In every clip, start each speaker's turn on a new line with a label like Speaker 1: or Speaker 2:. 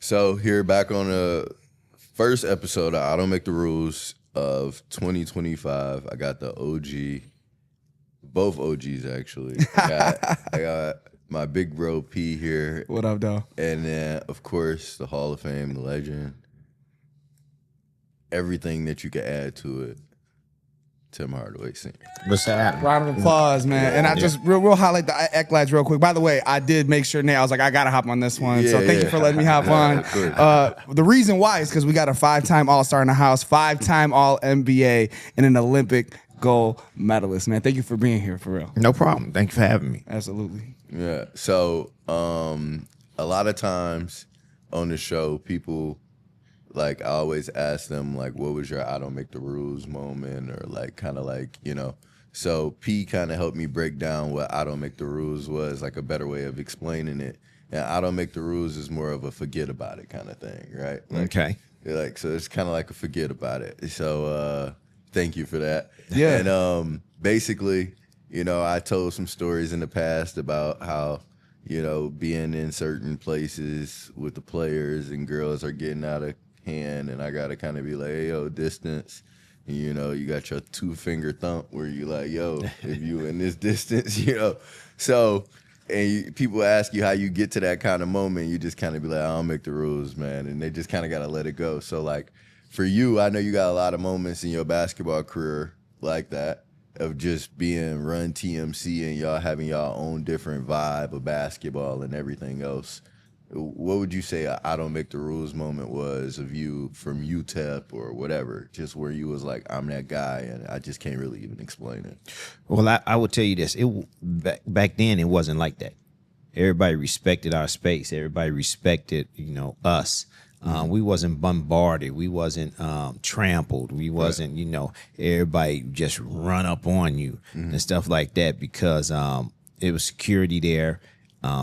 Speaker 1: So here back on the first episode of I Don't Make the Rules of 2025. I got the OG, both OGs actually. I got my big bro P here.
Speaker 2: What up, though?
Speaker 1: And then, of course, the Hall of Fame, the legend. Everything that you could add to it. Tim Hardaway Sr.
Speaker 3: What's that?
Speaker 2: Round of applause, man. And I just real highlight the accolades real quick. By the way, I did make sure now. I was like, I gotta hop on this one. So thank you for letting me hop on. The reason why is because we got a 5-time All-Star in the house, 5-time All-NBA, and an Olympic gold medalist. Man, thank you for being here, for real.
Speaker 3: No problem. Thank you for having me.
Speaker 2: Absolutely.
Speaker 1: Yeah. So a lot of times on the show, people, like, I always ask them, like, what was your I don't make the rules moment, or like kind of like, you know. So P kind of helped me break down what I don't make the rules was, like a better way of explaining it. And I don't make the rules is more of a forget about it kind of thing, right? Like,
Speaker 3: Okay.
Speaker 1: Like, so it's kind of like a forget about it. So thank you for that.
Speaker 2: Yeah.
Speaker 1: And basically, you know, I told some stories in the past about how, you know, being in certain places with the players and girls are getting out of hand, and I gotta kind of be like, hey, yo, distance. And, you know, you got your 2-finger thump where you like, yo, if you in this distance, you know. So, and people ask you how you get to that kind of moment, you just kind of be like, I don't make the rules, man. And they just kind of got to let it go. So, like, for you, I know you got a lot of moments in your basketball career like that, of just being Run TMC and y'all having y'all own different vibe of basketball and everything else. What would you say I don't make the rules moment was of you from UTEP or whatever, just where you was like, I'm that guy and I just can't really even explain it?
Speaker 3: Well, I would tell you this. Back then, it wasn't like that. Everybody respected our space. Everybody respected, you know, us. We wasn't bombarded. We wasn't trampled. We wasn't, you know, everybody just run up on you and stuff like that, because it was security there.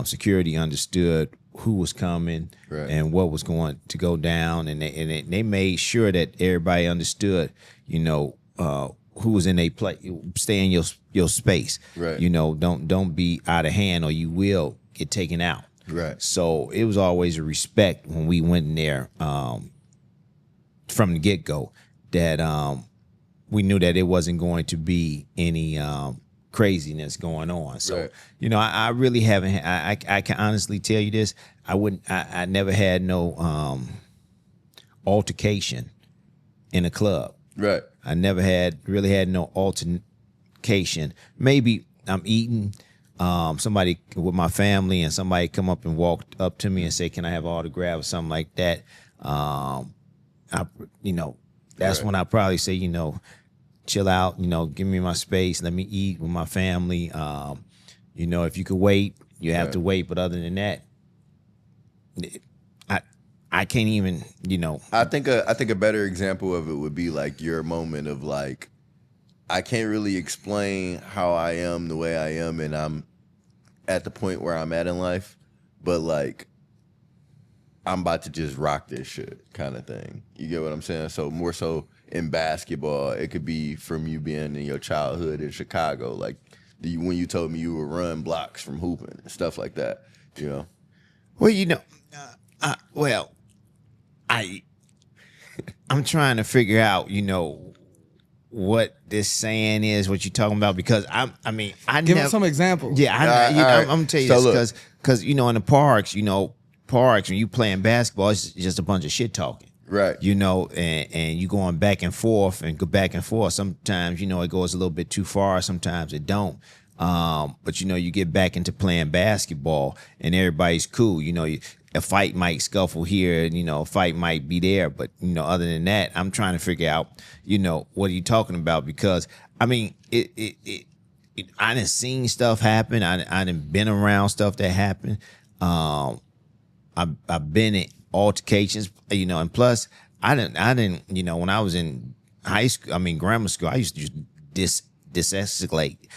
Speaker 3: Security understood who was coming and what was going to go down, and they made sure that everybody understood, you know, who was in a place. Stay in your space.
Speaker 1: Right.
Speaker 3: You know, don't be out of hand, or you will get taken out.
Speaker 1: Right.
Speaker 3: So it was always a respect when we went in there from the get-go, that we knew that it wasn't going to be any craziness going on. So, you know, I really haven't, I can honestly tell you this, I never had no altercation in a club.
Speaker 1: Right.
Speaker 3: I never really had no altercation. Maybe I'm eating, somebody with my family, and somebody come up and walked up to me and say, can I have an autograph or something like that? You know, that's when I probably say, you know, chill out, you know, give me my space, let me eat with my family. You know, if you could wait, you have to wait. But other than that, I can't even, you know.
Speaker 1: I think a better example of it would be like your moment of like, I can't really explain how I am the way I am, and I'm at the point where I'm at in life, but like, I'm about to just rock this shit kind of thing. You get what I'm saying? So more so in basketball, it could be from you being in your childhood in Chicago, like when you told me you would run blocks from hooping and stuff like that, you know?
Speaker 3: Well, you know, I'm trying to figure out, you know, what this saying is, what you're talking about, because I
Speaker 2: Give us some examples.
Speaker 3: Yeah, I'm gonna tell you this, because you know, in the parks, when you playing basketball, it's just a bunch of shit talking.
Speaker 1: Right.
Speaker 3: You know, and you going back and forth and go back and forth. Sometimes, you know, it goes a little bit too far. Sometimes it don't. But, you know, you get back into playing basketball and everybody's cool. You know, a fight might scuffle here, and, you know, a fight might be there. But, you know, other than that, I'm trying to figure out, you know, what are you talking about? Because, I mean, I done seen stuff happen. I done been around stuff that happened. I've been in altercations, you know, and plus I didn't, you know, when I was in grammar school, I used to just de-escalate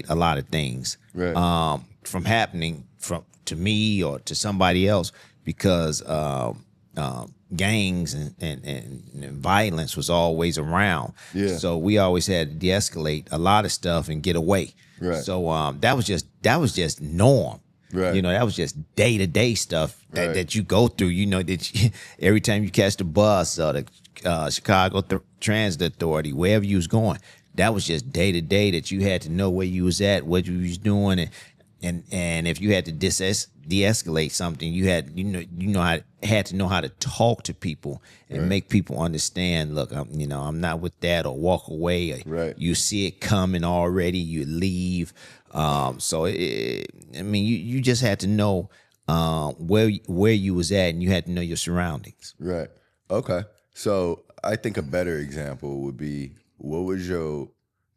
Speaker 3: a lot of things from happening to me or to somebody else, because gangs and violence was always around.
Speaker 1: Yeah.
Speaker 3: So we always had to de-escalate a lot of stuff and get away.
Speaker 1: Right.
Speaker 3: So that was just norm.
Speaker 1: Right.
Speaker 3: You know, that was just day-to-day stuff that you go through. You know, every time you catch the bus or the Chicago Transit Authority, wherever you was going, that was just day-to-day that you had to know where you was at, what you was doing, and if you had to de-escalate something, you had had to know how to talk to people and make people understand. Look, I'm not with that, or walk away. Or you see it coming already, you leave. So you just had to know where you was at, and you had to know your surroundings.
Speaker 1: Right. Okay. So I think a better example would be, what was your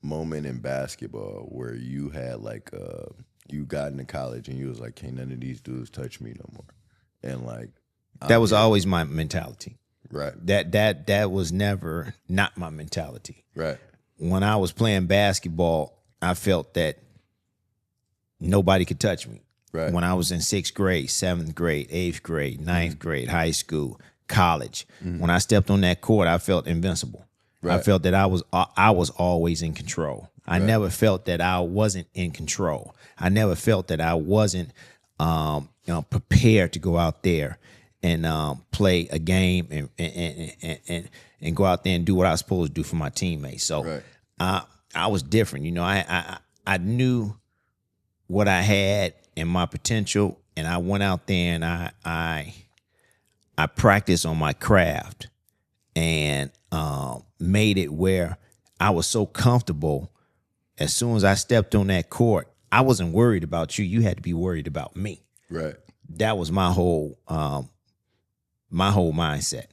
Speaker 1: moment in basketball where you had like you got into college and you was like, can't none of these dudes touch me no more, and like
Speaker 3: that was always my mentality.
Speaker 1: Right.
Speaker 3: That was never not my mentality.
Speaker 1: Right.
Speaker 3: When I was playing basketball, I felt that nobody could touch me.
Speaker 1: Right.
Speaker 3: When I was in 6th grade, 7th grade, 8th grade, 9th grade, high school, college, when I stepped on that court, I felt invincible. Right. I felt that I was always in control. I never felt that I wasn't in control. I never felt that I wasn't prepared to go out there and play a game and go out there and do what I was supposed to do for my teammates. So I was different. You know, I knew what I had and my potential, and I went out there and I practiced on my craft and made it where I was so comfortable. As soon as I stepped on that court, I wasn't worried about you. You had to be worried about me.
Speaker 1: Right.
Speaker 3: That was my whole mindset.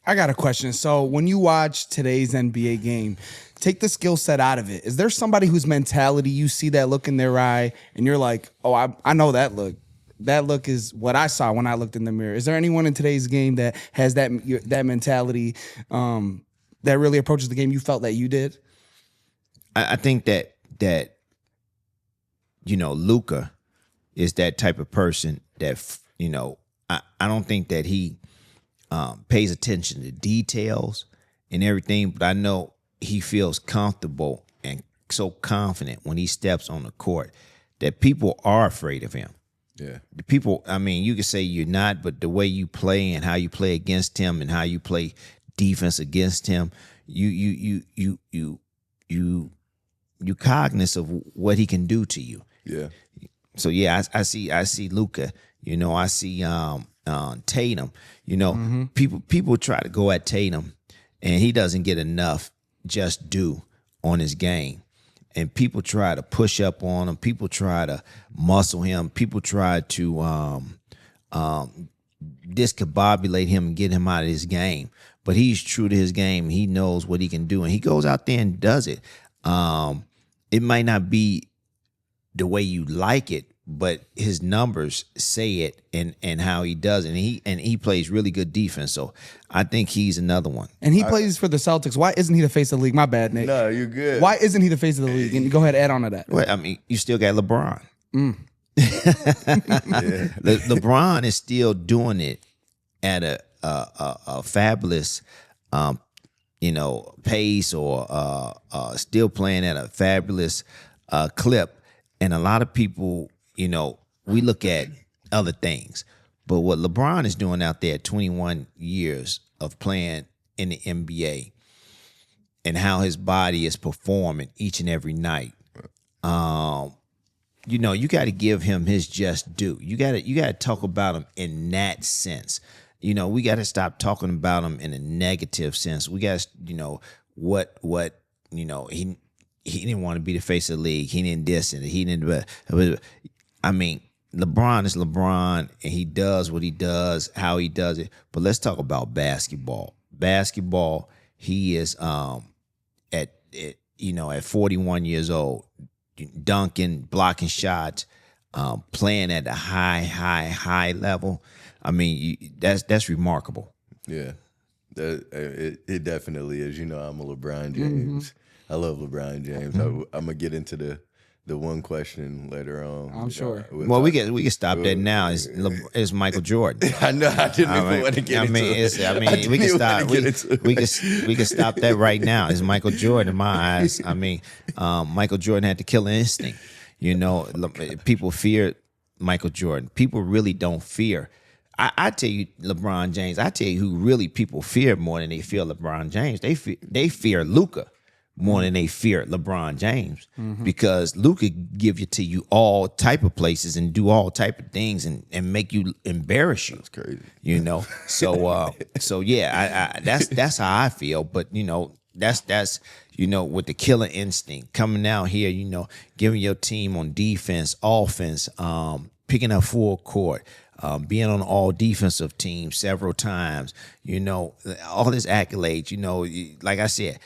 Speaker 2: I got a question. So when you watch today's NBA game, take the skill set out of it. Is there somebody whose mentality you see that look in their eye and you're like, oh, I know that look. That look is what I saw when I looked in the mirror. Is there anyone in today's game that has that mentality that really approaches the game you felt that you did?
Speaker 3: I think that Luka is that type of person that, I don't think that he pays attention to details and everything, but I know he feels comfortable and so confident when he steps on the court that people are afraid of him.
Speaker 1: Yeah.
Speaker 3: The people, you could say you're not, but the way you play and how you play against him and how you play defense against him, you cognizant of what he can do to you.
Speaker 1: Yeah.
Speaker 3: So yeah, I see Luka. I see Tatum. People try to go at Tatum, and he doesn't get enough just due on his game. And people try to push up on him. People try to muscle him. People try to discombobulate him and get him out of his game. But he's true to his game. He knows what he can do, and he goes out there and does it. It might not be the way you like it, but his numbers say it, and how he does it. And he plays really good defense. So I think he's another one.
Speaker 2: And he plays for the Celtics. Why isn't he the face of the league? My bad, Nick.
Speaker 1: No, you're good.
Speaker 2: Why isn't he the face of the league? And go ahead, add on to that.
Speaker 3: Well, you still got LeBron. LeBron is still doing it at a fabulous pace, or still playing at a fabulous clip. And a lot of people, we look at other things. But what LeBron is doing out there at 21 years of playing in the NBA and how his body is performing each and every night, you got to give him his just due. You got to talk about him in that sense. We got to stop talking about him in a negative sense. We got to, he didn't want to be the face of the league. He didn't diss it. He didn't. LeBron is LeBron, and he does what he does, how he does it. But let's talk about basketball. Basketball, he is at 41 years old, dunking, blocking shots, playing at a high level. That's remarkable.
Speaker 1: Yeah, it definitely is. I'm a LeBron James. Mm-hmm. I love LeBron James. Mm-hmm. I'm gonna get into the one question later on.
Speaker 2: I'm sure.
Speaker 3: Well, we can stop that now. It's Michael Jordan.
Speaker 1: I know. I didn't even want to get into it.
Speaker 3: We can stop. We can stop that right now. It's Michael Jordan in my eyes. Michael Jordan had the killer instinct. People feared Michael Jordan. People really don't fear. I tell you, LeBron James. I tell you who really people fear more than they fear LeBron James. They fear Luka more than they fear LeBron James, because Luka give you to you all type of places and do all type of things and make you embarrass you.
Speaker 1: That's crazy.
Speaker 3: You know, so yeah, that's how I feel. But you know, that's you know, with the killer instinct coming out here, you know, giving your team on defense, offense, picking up full court, being on all defensive teams several times, you know, all this accolades. You know, like I said,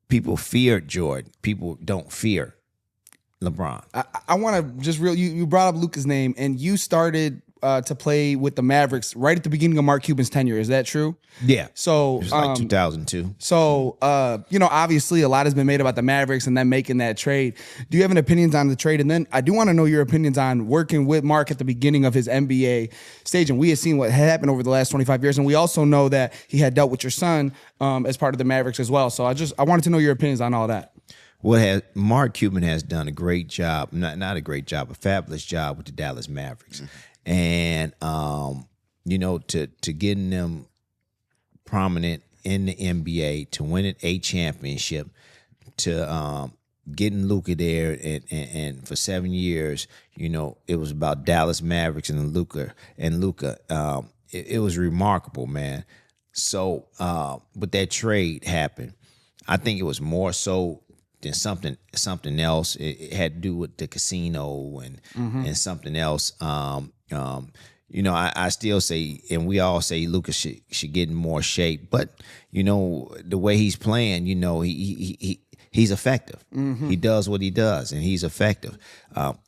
Speaker 3: people fear Jordan. People don't fear LeBron.
Speaker 2: I want to just you brought up Luka's name, and you started to play with the Mavericks right at the beginning of Mark Cuban's tenure. Is that true?
Speaker 3: Yeah.
Speaker 2: So
Speaker 3: it was like 2002.
Speaker 2: So you know, obviously a lot has been made about the Mavericks and them making that trade. Do you have any opinions on the trade? And then I do want to know your opinions on working with Mark at the beginning of his NBA stage. And we have seen what happened over the last 25 years. And we also know that he had dealt with your son as part of the Mavericks as well. So I wanted to know your opinions on all that.
Speaker 3: Mark Cuban has done a great job, not a great job, a fabulous job with the Dallas Mavericks. And you know, to getting them prominent in the NBA, to winning a championship, to getting Luka there, and for 7 years, you know, it was about Dallas Mavericks and Luka. It was remarkable, man. So, but that trade happened. I think it was more so than something else. It had to do with the casino and something else. You know, I still say, and we all say Luka should get in more shape, but you know, the way he's playing, you know, he's effective. He does what he does, and he's effective.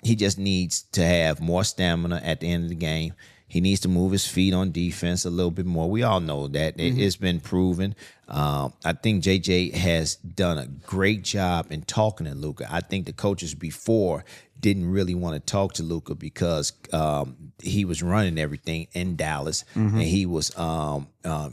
Speaker 3: He just needs to have more stamina at the end of the game. He needs to move his feet on defense a little bit more. We all know that. It's been proven. I think JJ has done a great job in talking to Luka. I think the coaches before didn't really want to talk to Luka because he was running everything in Dallas, and he was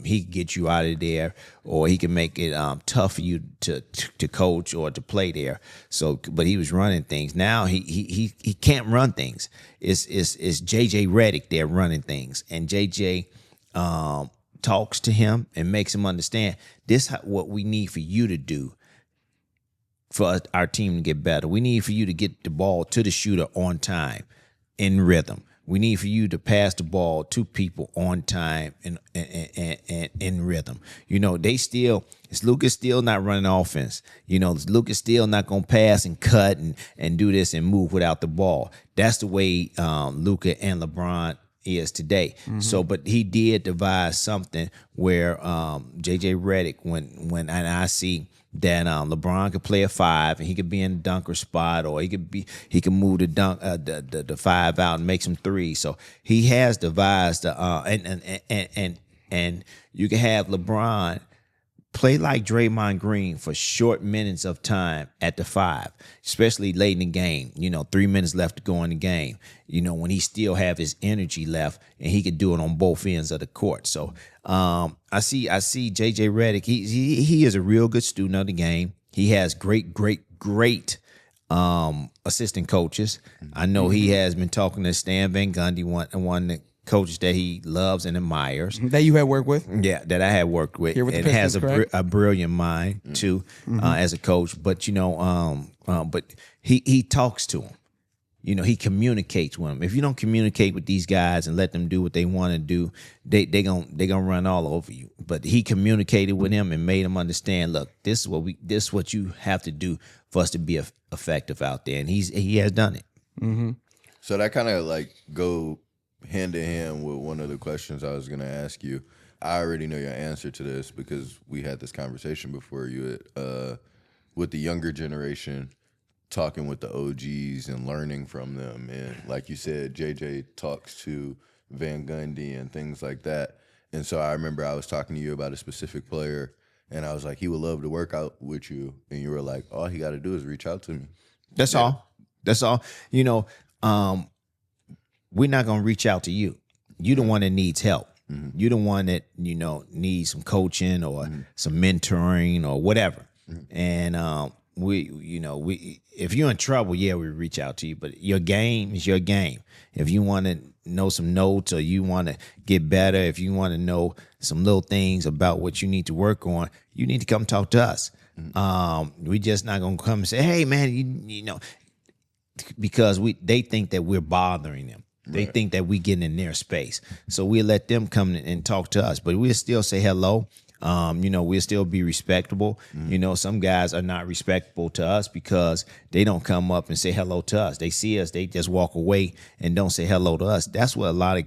Speaker 3: he could get you out of there, or he can make it tough for you to coach or to play there. So, but he was running things. Now he can't run things. It's JJ Redick there running things, and JJ talks to him and makes him understand this what we need for you to do for our team to get better. We need for you to get the ball to the shooter on time, in rhythm. We need for you to pass the ball to people on time and in rhythm. You know, Luka's still not running offense. You know, Luka's still not going to pass and cut and do this and move without the ball. That's the way Luka and LeBron is today. So, but he did devise something where JJ Redick, when I see that LeBron could play a 5 and he could be in the dunker spot, or he could move the dunk the 5 out and make some 3. So he has devised and you can have LeBron play like Draymond Green for short minutes of time at the 5, especially late in the game. You know, 3 minutes left to go in the game. You know, when he still have his energy left, and he could do it on both ends of the court. So I see JJ Redick. He is a real good student of the game. He has great assistant coaches. I know he has been talking to Stan Van Gundy, one of the coaches that he loves and admires.
Speaker 2: That you had worked with?
Speaker 3: Yeah, that I had worked with.
Speaker 2: Here with the
Speaker 3: and
Speaker 2: Pistons,
Speaker 3: has a brilliant mind too, as a coach. But you know, but he talks to him. You know, he communicates with them. If you don't communicate with these guys and let them do what they want to do, they gonna run all over you. But he communicated with him and made him understand. Look, this is what you have to do for us to be effective out there, and he has done it.
Speaker 1: So that kind of like go hand in hand with one of the questions I was going to ask you. I already know your answer to this because we had this conversation before you with the younger generation, talking with the OGs and learning from them. And like you said, JJ talks to Van Gundy and things like that. And so I remember I was talking to you about a specific player, and I was like, he would love to work out with you. And you were like, all he got to do is reach out to me.
Speaker 3: That's all. You know, we're not going to reach out to you. You're the one that needs help. You're the one that, you know, needs some coaching or some mentoring or whatever. And if you're in trouble, yeah, we reach out to you. But your game is your game. If you want to know some notes or you want to get better, if you want to know some little things about what you need to work on, you need to come talk to us. We just not gonna come and say, hey man, you know, because they think that we're bothering them. They think that we getting in their space. So we let them come and talk to us, but we'll still say hello. We'll still be respectable. You know, some guys are not respectable to us because they don't come up and say hello to us. They see us, they just walk away and don't say hello to us. That's what a lot of,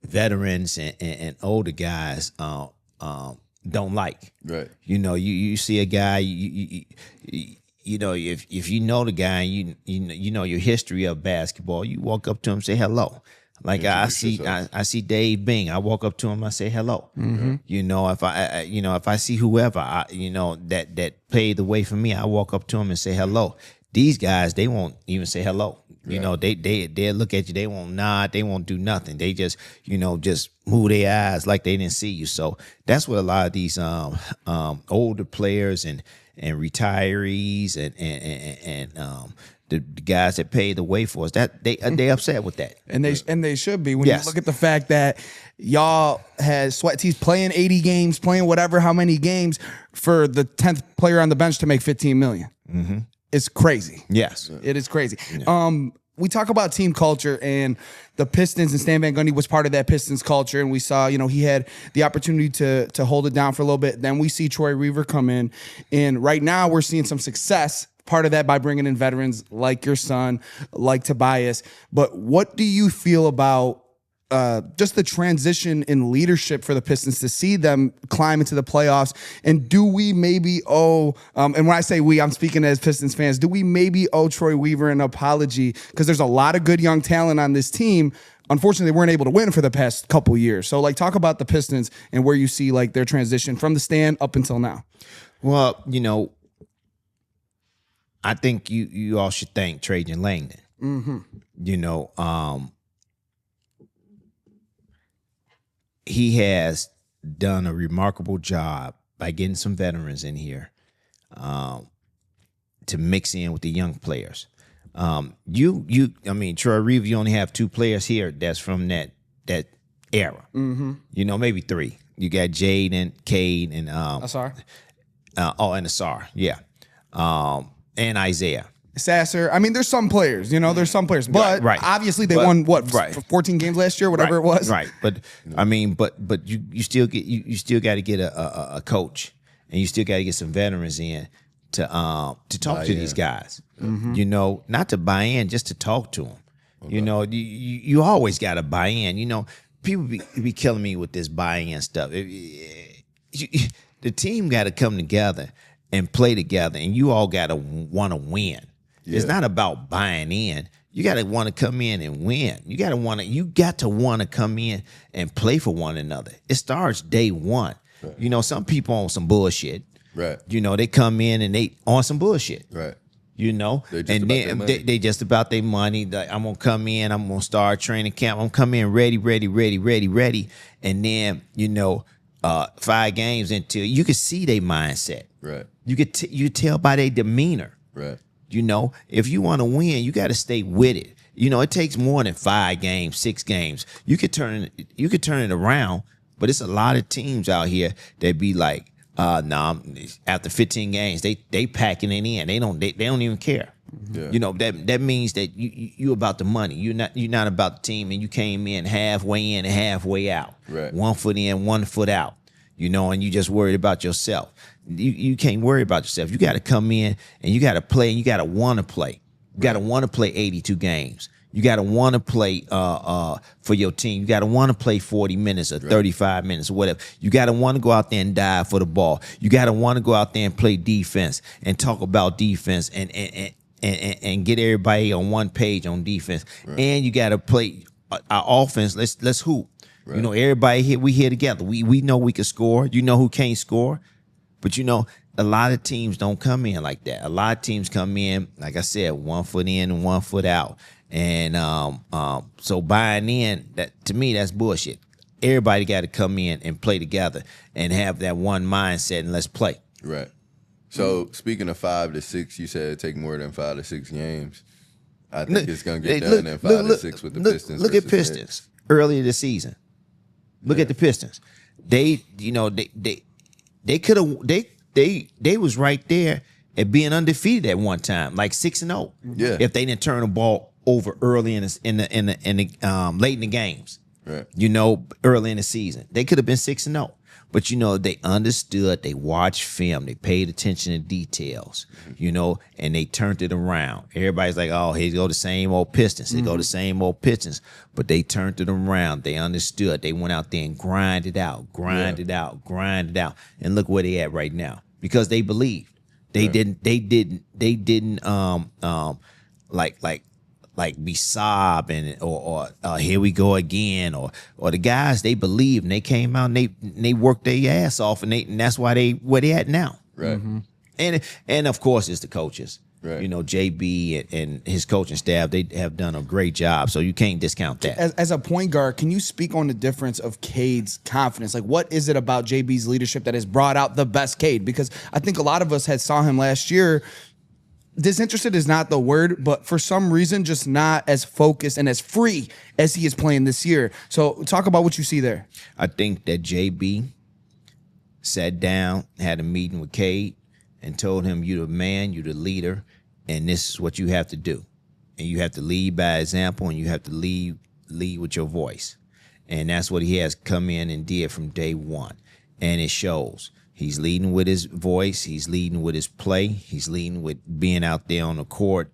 Speaker 3: veterans and older guys don't like.
Speaker 1: Right.
Speaker 3: You know, you see a guy, you know, if you know the guy, you know your history of basketball, you walk up to him, say hello. Like I see Dave Bing, I walk up to him, I say hello. Mm-hmm. You know, if I see whoever that paved the way for me, I walk up to him and say hello. These guys, they won't even say hello. Right. You know, they look at you, they won't nod, they won't do nothing. They just move their eyes like they didn't see you. So that's what a lot of these older players and retirees and the guys that paid the way for us, that they upset with that,
Speaker 2: and they should be. When you look at the fact that y'all had sweat tees playing 80 games, playing whatever how many games for the 10th player on the bench to make $15 million. Mm-hmm. It's crazy.
Speaker 3: Yes,
Speaker 2: it is crazy. Yeah. We talk about team culture, and the Pistons, and Stan Van Gundy was part of that Pistons culture, and we saw, he had the opportunity to hold it down for a little bit. Then we see Troy Weaver come in, and right now we're seeing some success. Part of that by bringing in veterans like your son, like Tobias. But what do you feel about just the transition in leadership for the Pistons to see them climb into the playoffs? And do we maybe owe, and when I say we, I'm speaking as Pistons fans, do we maybe owe Troy Weaver an apology? Because there's a lot of good young talent on this team. Unfortunately, they weren't able to win for the past couple years. So, talk about the Pistons and where you see, their transition from the stand up until now.
Speaker 3: Well, I think you all should thank Trajan Langdon. Mm-hmm. He has done a remarkable job by getting some veterans in here to mix in with the young players. Troy Weaver, you only have 2 players here that's from that era. Mm-hmm. Maybe 3. You got Jaden, Cade, and
Speaker 2: Asar.
Speaker 3: And Asar, yeah. And Isaiah.
Speaker 2: Sasser. There's some players, there's some players, but obviously they won 14 games last year, whatever it was.
Speaker 3: Right. But but you still got to get a coach, and you still got to get some veterans in to talk to these guys. Mm-hmm. Not to buy in, just to talk to them. Okay. You always got to buy in. People be killing me with this buy-in stuff. The team got to come together and play together, and you all got to want to win. Yeah. It's not about buying in. You got to want to come in and win. You got to want to come in and play for one another. It starts day one. Right. Some people on some bullshit. Right. They come in and they on some bullshit. Right. They just about their money. I'm gonna come in. I'm gonna start training camp. I'm come in ready. And then 5 games until you can see their mindset. Right. You tell by their demeanor. Right. If you want to win, you got to stay with it. It takes more than 5 games, 6 games. You could turn it around, but it's a lot of teams out here that be like, after 15 games, they packing it in. They don't even care. Yeah. That means that you about the money. You're not about the team, and you came in halfway in and halfway out. Right. 1 foot in, 1 foot out. And you just worried about yourself. You can't worry about yourself. You got to come in and you got to play, and you got to want to play. You got to want to play 82 games. You got to want to play for your team. You got to want to play 40 minutes or 35 minutes or whatever. You got to want to go out there and dive for the ball. You got to want to go out there and play defense and talk about defense and get everybody on one page on defense. Right. And you got to play our offense. Let's hoop. Right. Everybody here, we here together. We know we can score. Who can't score. But a lot of teams don't come in like that. A lot of teams come in, like I said, 1 foot in and 1 foot out. And so buying in, that to me, that's bullshit. Everybody got to come in and play together and have that one mindset, and let's play. Right.
Speaker 1: So speaking of 5 to 6, you said take more than 5 to 6 games. I think it's gonna get done in 5 to 6 with the Pistons.
Speaker 3: Look at Pistons earlier this season. Look at the Pistons. They could have they was right there at being undefeated at one time, like 6-0.
Speaker 1: Yeah.
Speaker 3: If they didn't turn the ball over early in the late in the games.
Speaker 1: Right.
Speaker 3: Early in the season. They could have been 6-0. But they understood, they watched film, they paid attention to details, and they turned it around. Everybody's like, oh, here go the same old Pistons. They go the same old Pistons. But they turned it around. They understood. They went out there and grinded out. And look where they at right now. Because they believed. They didn't like be sobbing or here we go again or the guys, they believed and they came out and they worked their ass off and that's why where they at now.
Speaker 1: Right.
Speaker 3: And of course it's the coaches.
Speaker 1: Right.
Speaker 3: JB and his coaching staff, they have done a great job, so you can't discount that.
Speaker 2: As a point guard, can you speak on the difference of Cade's confidence? Like, what is it about JB's leadership that has brought out the best Cade? Because I think a lot of us had saw him last year. Disinterested is not the word, but for some reason, just not as focused and as free as he is playing this year. So talk about what you see there.
Speaker 3: I think that JB sat down, had a meeting with Cade, and told him, you're the man, you're the leader, and this is what you have to do. And you have to lead by example, and you have to lead with your voice. And that's what he has come in and did from day one. And it shows. He's leading with his voice. He's leading with his play. He's leading with being out there on the court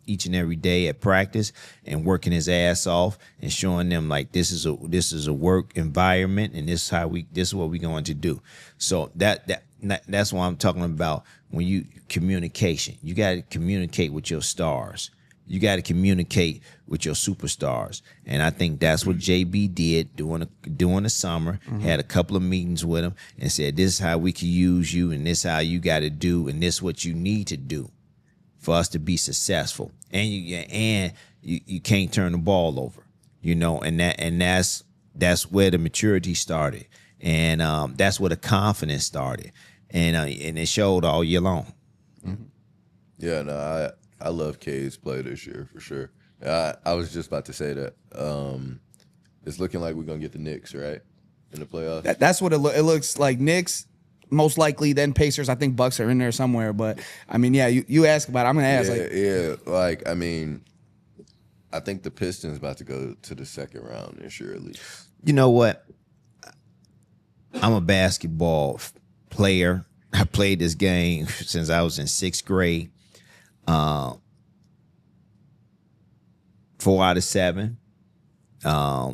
Speaker 3: each and every day at practice and working his ass off and showing them like this is a work environment and this is what we're going to do. So that's what I'm talking about when you communication. You got to communicate with your stars. You got to communicate with your superstars. And I think that's what JB did during the summer. Had a couple of meetings with him and said, this is how we can use you and this is how you got to do and this is what you need to do for us to be successful. And you can't turn the ball over, and that's where the maturity started. And that's where the confidence started. And it showed all year long.
Speaker 1: Mm-hmm. Yeah, no, I love Cade's play this year for sure. I was just about to say that. It's looking like we're gonna get the Knicks right in the playoffs.
Speaker 2: That's what it looks like. Knicks, most likely, then Pacers. I think Bucks are in there somewhere. But I mean, yeah, you ask about it. I'm gonna ask.
Speaker 1: I think the Pistons about to go to the second round this year at least.
Speaker 3: You know what? I'm a basketball player. I played this game since I was in 6th grade. 4 out of 7. I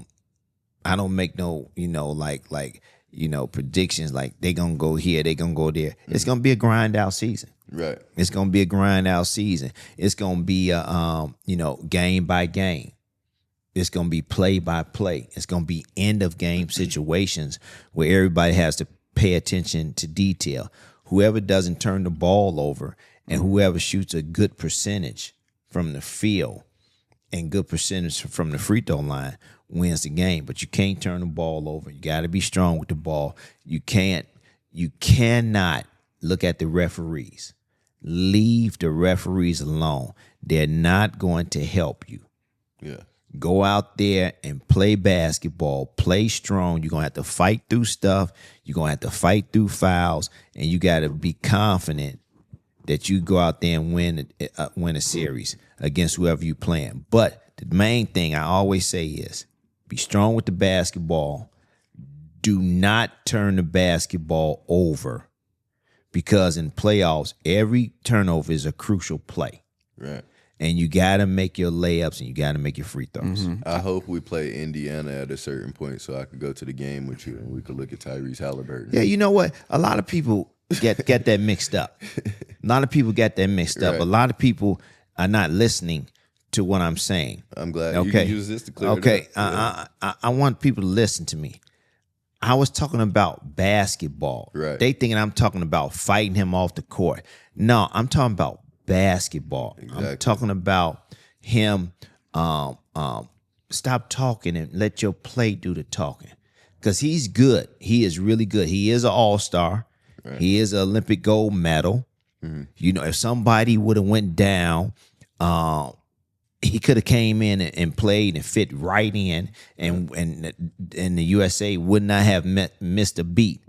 Speaker 3: don't make no, predictions like they gonna go here, they gonna go there. It's gonna be a grind out season.
Speaker 1: Right.
Speaker 3: It's gonna be a grind out season. It's gonna be a game by game. It's gonna be play by play. It's gonna be end of game situations where everybody has to pay attention to detail. Whoever doesn't turn the ball over and whoever shoots a good percentage from the field and good percentage from the free throw line wins the game. But you can't turn the ball over. You got to be strong with the ball. You cannot look at the referees. Leave the referees alone. They're not going to help you.
Speaker 1: Yeah.
Speaker 3: Go out there and play basketball. Play strong. You're going to have to fight through stuff. You're going to have to fight through fouls. And you got to be confident that you go out there and win a series against whoever you're playing. But the main thing I always say is be strong with the basketball. Do not turn the basketball over because in playoffs, every turnover is a crucial play.
Speaker 1: Right.
Speaker 3: And you got to make your layups and you got to make your free throws.
Speaker 2: Mm-hmm.
Speaker 1: I hope we play Indiana at a certain point so I could go to the game with you and we could look at Tyrese Halliburton.
Speaker 3: Yeah, you know what? A lot of people get that mixed up. A lot of people get that mixed up.
Speaker 1: Right.
Speaker 3: A lot of people are not listening to what I'm saying.
Speaker 1: I'm glad you
Speaker 3: Okay.
Speaker 1: can use this to clear
Speaker 3: Okay,
Speaker 1: it up.
Speaker 3: I want people to listen to me. I was talking about basketball.
Speaker 1: Right.
Speaker 3: They thinking I'm talking about fighting him off the court. No, I'm talking about basketball.
Speaker 1: Exactly.
Speaker 3: I'm talking about him stop talking and let your play do the talking. Because he's good. He is really good. He is an all-star. Right. He is an Olympic gold medal. You know, if somebody would have went down, he could have came in and played and fit right in, and the USA would not have missed a beat.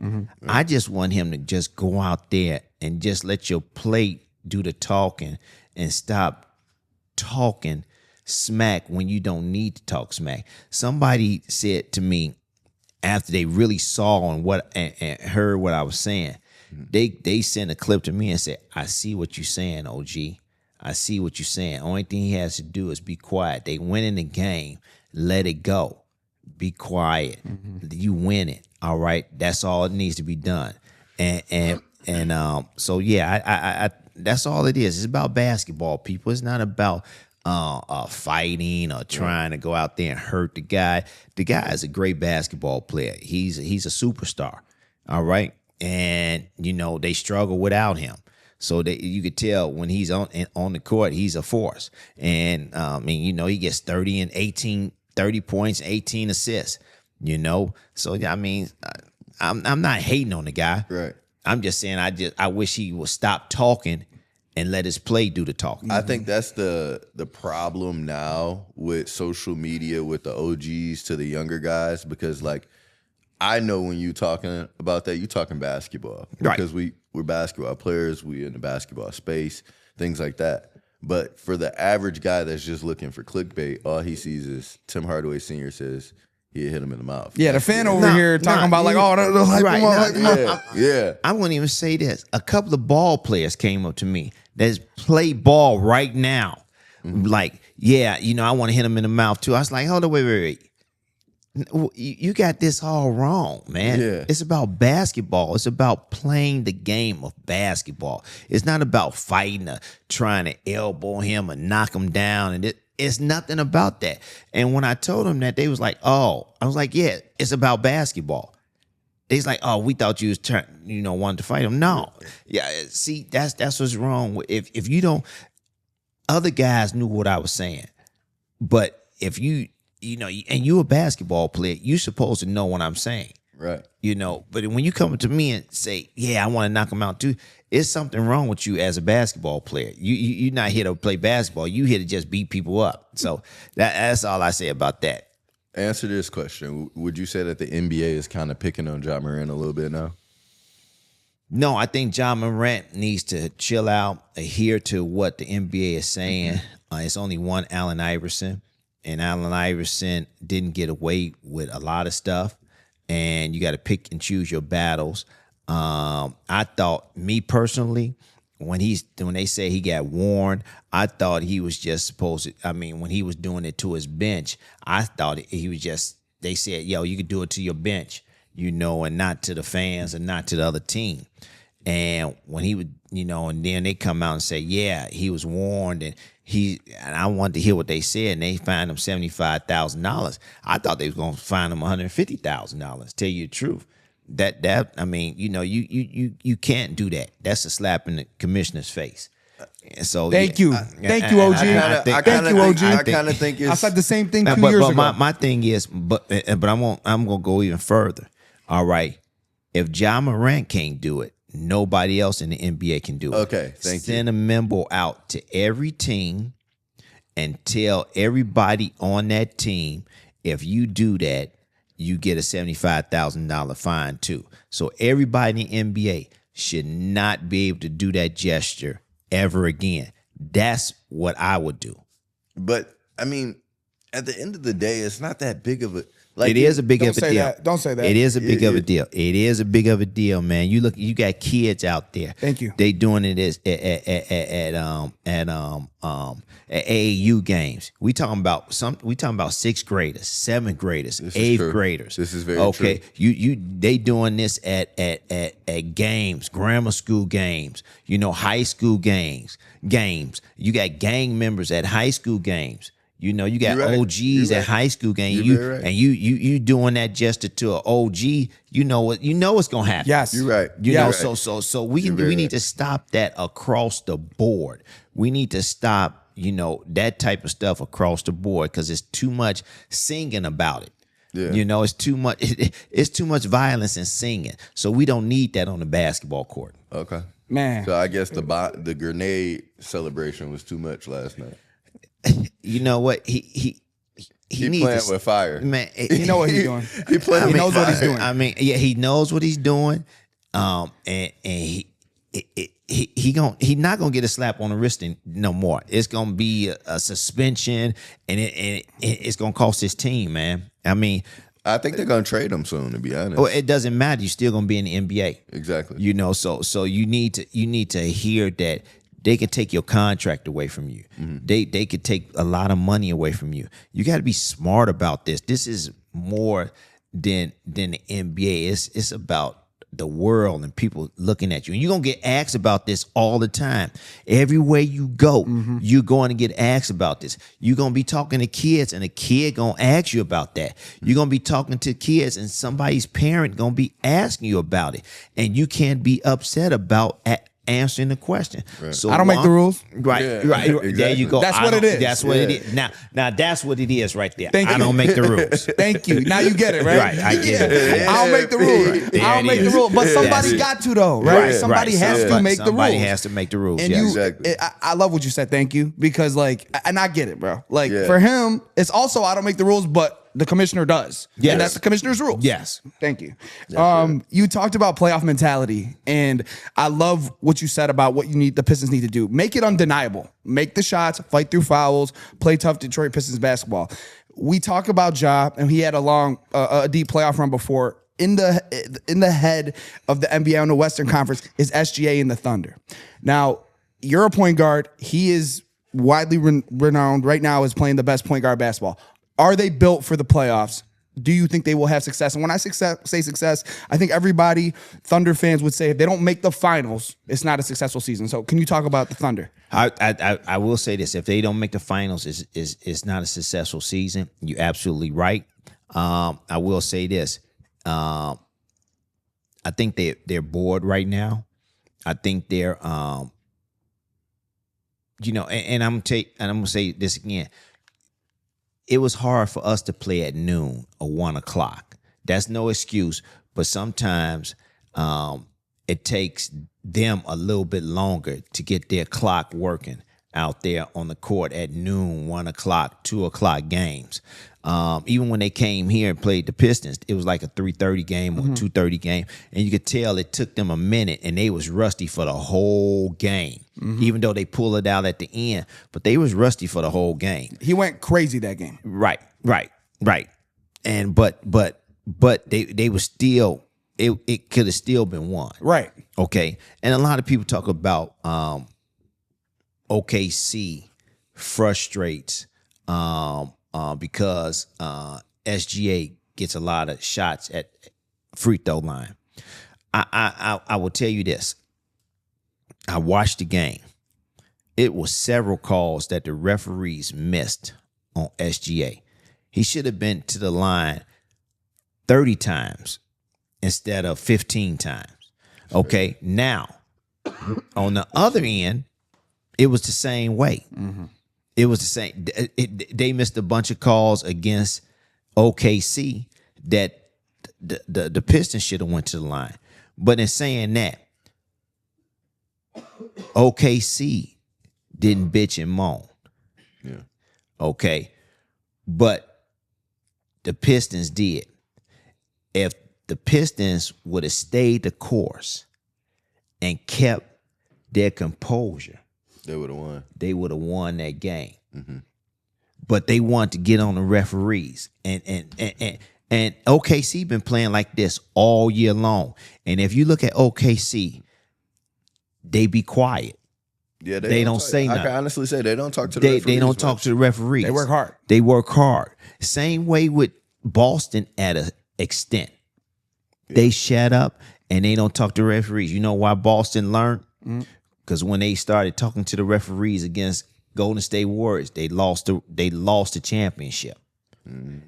Speaker 3: I just want him to just go out there and just let your plate do the talking and stop talking smack when you don't need to talk smack. Somebody said to me after they really saw and heard what I was saying, they sent a clip to me and said, "I see what you're saying, OG. I see what you're saying. Only thing he has to do is be quiet. They win in the game. Let it go. Be quiet. You win it. All right. That's all it needs to be done." So yeah, I that's all it is. It's about basketball, people. It's not about fighting or trying to go out there and hurt the guy. The guy is a great basketball player. He's a superstar. All right. And you know, they struggle without him. So you could tell when he's on the court, he's a force. And I mean, you know, he gets 30 points, 18 assists, you know? So I mean, I'm not hating on the guy.
Speaker 1: Right.
Speaker 3: I'm just saying I wish he would stop talking and let his play do the talking.
Speaker 1: I think that's the problem now with social media, with the OGs to the younger guys, because like I know when you talking about that, you talking basketball. Because we're basketball players, we in the basketball space, things like that. But for the average guy that's just looking for clickbait, all he sees is Tim Hardaway Sr. says he hit him in the mouth.
Speaker 2: Yeah, the fan over here talking about like, oh, hype him up.
Speaker 1: Yeah.
Speaker 3: I wouldn't even say this. A couple of ball players came up to me that play ball right now. Like, yeah, you know, I want to hit him in the mouth too. I was like, hold on, wait. You got this all wrong, man.
Speaker 1: Yeah.
Speaker 3: It's about basketball. It's about playing the game of basketball. It's not about fighting or trying to elbow him or knock him down. And it's nothing about that. And when I told them that, they was like, oh. I was like, yeah, it's about basketball. They's like, oh, we thought you was wanted to fight him. No. Yeah, see, that's what's wrong. If you don't, other guys knew what I was saying. But if you know, and you're a basketball player, you're supposed to know what I'm saying.
Speaker 1: Right.
Speaker 3: You know, but when you come to me and say, yeah, I want to knock him out too, it's something wrong with you as a basketball player. You're not here to play basketball. You here to just beat people up. So that's all I say about that.
Speaker 1: Answer this question. Would you say that the NBA is kind of picking on Ja Morant a little bit now?
Speaker 3: No, I think Ja Morant needs to chill out, adhere to what the NBA is saying. It's only one Allen Iverson. And Allen Iverson didn't get away with a lot of stuff, and you got to pick and choose your battles. I thought, me personally, when they say he got warned, I thought he was just supposed to. I mean, when he was doing it to his bench, I thought he was just. They said, "Yo, you could do it to your bench, you know, and not to the fans and not to the other team." And when he would, you know, and then they come out and say, "Yeah, he was warned," and I wanted to hear what they said, and they fined him $75,000. I thought they was gonna fine him $150,000. Tell you the truth, that I mean, you know, you can't do that. That's a slap in the commissioner's face. And so
Speaker 2: thank you, OG.
Speaker 3: Thank you, OG.
Speaker 1: I kind of think it's.
Speaker 2: I said the same thing 2 years ago.
Speaker 3: My thing is, but I'm gonna go even further. All right, if Ja Morant can't do it, nobody else in the NBA can do it.
Speaker 1: Okay, thank you.
Speaker 3: Send a memo out to every team and tell everybody on that team, if you do that, you get a $75,000 fine too. So everybody in the NBA should not be able to do that gesture ever again. That's what I would do.
Speaker 1: But I mean, at the end of the day, it's not that big of a. Like,
Speaker 3: it is a big of a deal.
Speaker 2: Don't say that.
Speaker 3: It is a big of a deal. It is a big of a deal, man. You got kids out there.
Speaker 2: Thank you.
Speaker 3: They doing it at AAU games. We talking about 6th graders, 7th graders, 8th graders.
Speaker 1: This is very true.
Speaker 3: They doing this at games, grammar school games, you know, high school games. You got gang members at high school games. You know, you got OGs at high school games. You doing that gesture to an OG. You know what's gonna happen.
Speaker 2: Yes,
Speaker 1: you're right.
Speaker 3: So we need to stop that across the board. We need to stop, you know, that type of stuff across the board, because it's too much singing about it. Yeah. You know, it's too much. It's too much violence and singing. So we don't need that on the basketball court.
Speaker 1: Okay.
Speaker 2: Man.
Speaker 1: So I guess the grenade celebration was too much last night.
Speaker 3: You know what? He needs
Speaker 1: playing
Speaker 3: to,
Speaker 1: with fire.
Speaker 3: Man,
Speaker 2: You know what he's doing.
Speaker 1: He playing
Speaker 2: He
Speaker 1: with
Speaker 2: knows
Speaker 1: fire.
Speaker 2: what he's doing.
Speaker 3: I mean, yeah, he knows what he's doing. And he's not gonna get a slap on the wrist no more. It's gonna be a suspension, and it's gonna cost his team, man. I mean,
Speaker 1: I think they're gonna trade him soon. To be honest,
Speaker 3: well, it doesn't matter. You're still gonna be in the NBA.
Speaker 1: Exactly.
Speaker 3: You know, so you need to hear that they can take your contract away from you. They could take a lot of money away from you. You got to be smart about this. This is more than the NBA. It's about the world and people looking at you. And you're going to get asked about this all the time. Everywhere you go, you're going to get asked about this. You're going to be talking to kids and a kid going to ask you about that. You're going to be talking to kids and somebody's parent going to be asking you about it. And you can't be upset about answering the question.
Speaker 1: Right.
Speaker 2: So I don't make the rules.
Speaker 3: Right,
Speaker 1: Yeah,
Speaker 3: right.
Speaker 1: exactly.
Speaker 3: There you go.
Speaker 2: That's what it is.
Speaker 3: That's what it is. Now that's what it is right there.
Speaker 2: Thank
Speaker 3: I
Speaker 2: you.
Speaker 3: don't make the rules.
Speaker 2: Thank you. Now you get it, right?
Speaker 3: Right, I get it.
Speaker 2: I don't make the rules.
Speaker 3: Right. There
Speaker 2: I don't
Speaker 3: it
Speaker 2: make
Speaker 3: is.
Speaker 2: the rules. But
Speaker 3: That's
Speaker 2: somebody
Speaker 3: it.
Speaker 2: got to though, right? Somebody has to make the rules.
Speaker 3: Somebody has to make the rules.
Speaker 2: And
Speaker 3: yes.
Speaker 2: you,
Speaker 1: Exactly.
Speaker 2: I love what you said. Thank you, because and I get it, bro. Like
Speaker 1: Yeah.
Speaker 2: for him, it's also I don't make the rules, but the commissioner does.
Speaker 3: Yes.
Speaker 2: And that's the commissioner's rule.
Speaker 3: Yes.
Speaker 2: Thank you.
Speaker 1: right.
Speaker 2: You talked about playoff mentality, and I love what you said about what the Pistons need to do. Make it undeniable. Make the shots, fight through fouls, play tough Detroit Pistons basketball. We talk about Ja, and he had a deep playoff run before. In the head of the NBA on the Western Conference is SGA and the Thunder. Now, you're a point guard. He is widely renowned right now as playing the best point guard basketball. Are they built for the playoffs? Do you think they will have success? And when I say success, I think everybody, Thunder fans would say if they don't make the finals, it's not a successful season. So can you talk about the Thunder?
Speaker 3: I will say this: if they don't make the finals, it's not a successful season. You're absolutely right. I will say this: I think they're bored right now. I think they're, and I'm gonna say this again. It was hard for us to play at noon or 1 o'clock. That's no excuse, but sometimes it takes them a little bit longer to get their clock working out there on the court at noon, 1 o'clock, 2 o'clock games. Even when they came here and played the Pistons, it was like a 3:30 game or 2:30 game, and you could tell it took them a minute, and they was rusty for the whole game. Even though they pulled it out at the end, but they was rusty for the whole game.
Speaker 2: He went crazy that game.
Speaker 3: Right. And but they were still it could have still been won.
Speaker 2: Right.
Speaker 3: Okay. And a lot of people talk about OKC frustrates because SGA gets a lot of shots at free throw line. I will tell you this. I watched the game. It was several calls that the referees missed on SGA. He should have been to the line 30 times instead of 15 times. Okay, now, on the other end, it was the same way. It was the same. They missed a bunch of calls against OKC that the Pistons should have went to the line. But in saying that, OKC didn't bitch and moan.
Speaker 1: Yeah.
Speaker 3: Okay. But the Pistons did. If the Pistons would have stayed the course and kept their composure,
Speaker 1: They would have won.
Speaker 3: they would have won that game. But they wanted to get on the referees. And OKC been playing like this all year long. And if you look at OKC, they be quiet.
Speaker 1: Yeah,
Speaker 3: They don't say
Speaker 1: I
Speaker 3: nothing.
Speaker 1: can honestly say they don't talk to the referees.
Speaker 3: They don't talk
Speaker 1: much.
Speaker 3: to the referees.
Speaker 2: They work hard.
Speaker 3: They work hard. Same way with Boston at an extent. They shut up and they don't talk to referees. You know why Boston learned? Because when they started talking to the referees against Golden State Warriors, they lost the championship.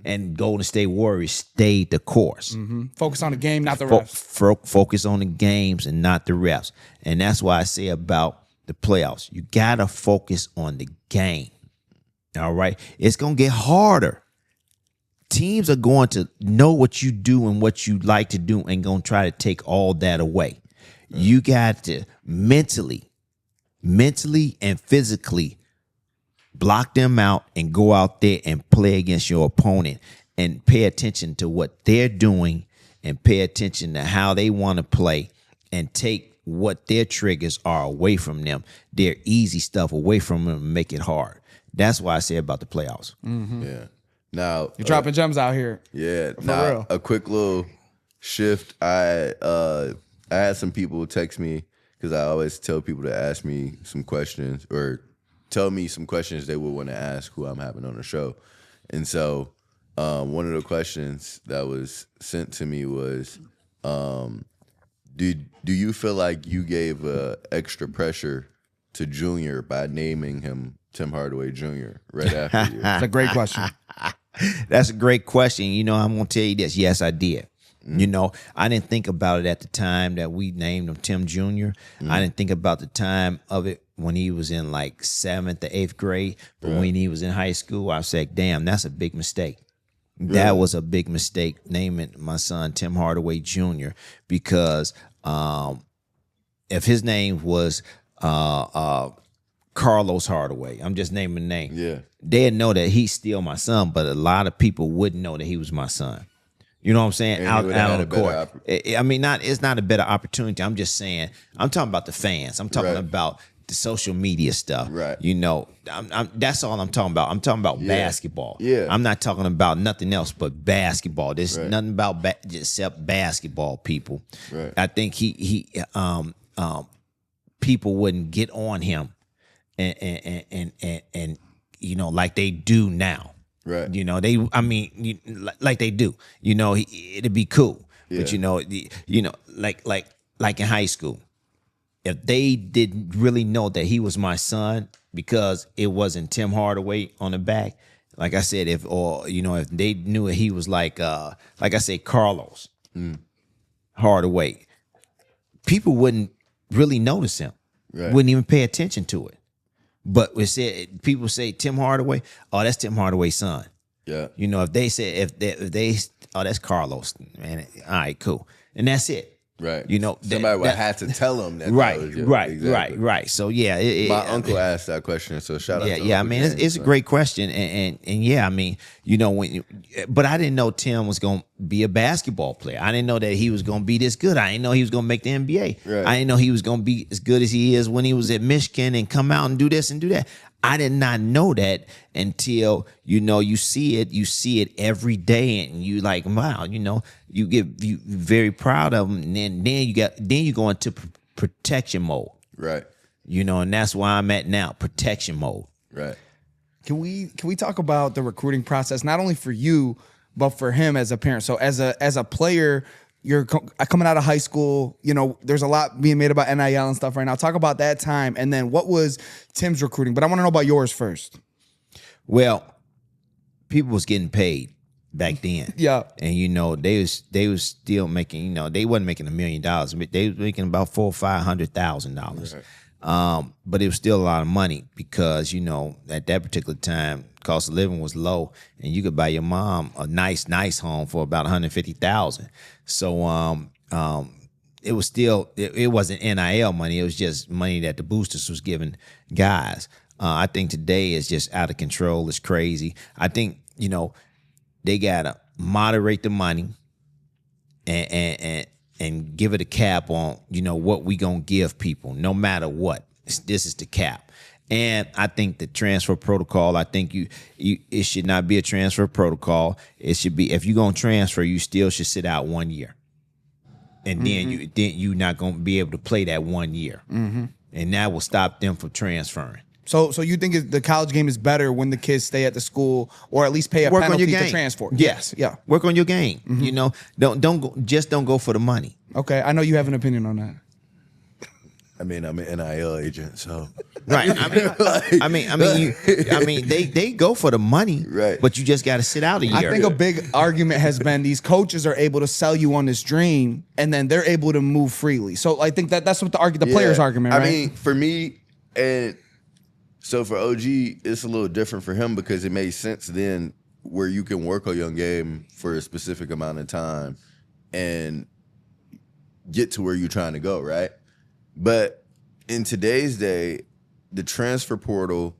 Speaker 3: And Golden State Warriors stayed the course.
Speaker 2: Focus on the game, not the refs.
Speaker 3: Focus on the games and not the refs. And that's why I say about the playoffs, you got to focus on the game. All right? It's going to get harder. Teams are going to know what you do and what you like to do and going to try to take all that away. You got to mentally and physically block them out and go out there and play against your opponent and pay attention to what they're doing and pay attention to how they want to play and take what their triggers are away from them, their easy stuff away from them and make it hard. That's why I say about the playoffs.
Speaker 1: Yeah. Now
Speaker 2: you're dropping gems out here.
Speaker 1: Yeah.
Speaker 2: For
Speaker 1: now
Speaker 2: real.
Speaker 1: a quick little shift. I had some people text me because I always tell people to ask me some questions or tell me some questions they would want to ask who I'm having on the show. And so one of the questions that was sent to me was, do you feel like you gave extra pressure to Junior by naming him Tim Hardaway Jr. right after you?
Speaker 2: That's a great question.
Speaker 3: That's a great question. You know, I'm going to tell you this. Yes, I did. You know, I didn't think about it at the time that we named him Tim Jr. I didn't think about the time of it when he was in like 7th or 8th grade. But when he was in high school, I said, damn, that's a big mistake. That was a big mistake, naming my son Tim Hardaway Jr. because if his name was Carlos Hardaway, I'm just naming the name.
Speaker 1: Yeah.
Speaker 3: They'd know that he's still my son, but a lot of people wouldn't know that he was my son. You know what I'm saying? Out on the court. I mean, it's not a better opportunity. I'm just saying, I'm talking about the fans. I'm talking about the social media stuff.
Speaker 1: Right.
Speaker 3: You know, that's all I'm talking about. I'm talking about basketball.
Speaker 1: Yeah.
Speaker 3: I'm not talking about nothing else but basketball. There's nothing about except basketball, people.
Speaker 1: Right.
Speaker 3: I think people wouldn't get on him and you know, like they do now.
Speaker 1: Right.
Speaker 3: You know, like they do. You know, it'd be cool. Yeah. But you know, like in high school, if they didn't really know that he was my son because it wasn't Tim Hardaway on the back, like I said, if they knew he was like I say, Carlos Hardaway, people wouldn't really notice him. Right. Wouldn't even pay attention to it. But people say Tim Hardaway, oh, that's Tim Hardaway's son. Yeah. You know, if they say oh, that's Carlos, man. All right, cool. And that's it.
Speaker 1: Right.
Speaker 3: You know,
Speaker 1: somebody would have to tell them that.
Speaker 3: Right. So yeah,
Speaker 1: my uncle asked that question. So shout out. To
Speaker 3: I mean, it's a great question, and yeah, I mean, you know, but I didn't know Tim was gonna be a basketball player. I didn't know that he was gonna be this good. I didn't know he was gonna make the NBA. Right. I didn't know he was gonna be as good as he is when he was at Michigan and come out and do this and do that. I did not know that until, you know, you see it every day, and you like, wow, you know, you very proud of him, and then you go into protection mode, right? You know, and that's why I'm at now, protection mode, right?
Speaker 2: Can we talk about the recruiting process, not only for you but for him as a parent? So as a player, you're coming out of high school, you know, there's a lot being made about NIL and stuff right now. Talk about that time, and then what was Tim's recruiting? But I want to know about yours first.
Speaker 3: Well, people was getting paid back then. Yeah. And, you know, they was still making, you know, they wasn't making $1 million. They was making about $400,000 or $500,000. Right. But it was still a lot of money because, you know, at that particular time, cost of living was low, and you could buy your mom a nice home for about $150,000. So it was still it wasn't NIL money. It was just money that the boosters was giving guys. I think today is just out of control. It's crazy. I think, you know, they gotta moderate the money and give it a cap on, you know, what we gonna give people, no matter what. This is the cap. And I think the transfer protocol, I think it should not be a transfer protocol. It should be, if you're gonna transfer, you still should sit out 1 year. And then you're not gonna be able to play that 1 year. Mm-hmm. And that will stop them from transferring. So
Speaker 2: you think the college game is better when the kids stay at the school, or at least pay a penalty to transfer?
Speaker 3: Yes. Yeah. Work on your game. Mm-hmm. You know, don't go for the money.
Speaker 2: Okay. I know you have an opinion on that.
Speaker 1: I mean, I'm an NIL agent, so
Speaker 3: right. I mean, they go for the money, right? But you just got to sit out a year.
Speaker 2: I think a big argument has been these coaches are able to sell you on this dream, and then they're able to move freely. So I think that's what the players' argument. Right?
Speaker 1: I mean, for me, and so for OG, it's a little different for him because it made sense then, where you can work on your game for a specific amount of time and get to where you're trying to go, right? But in today's day, the transfer portal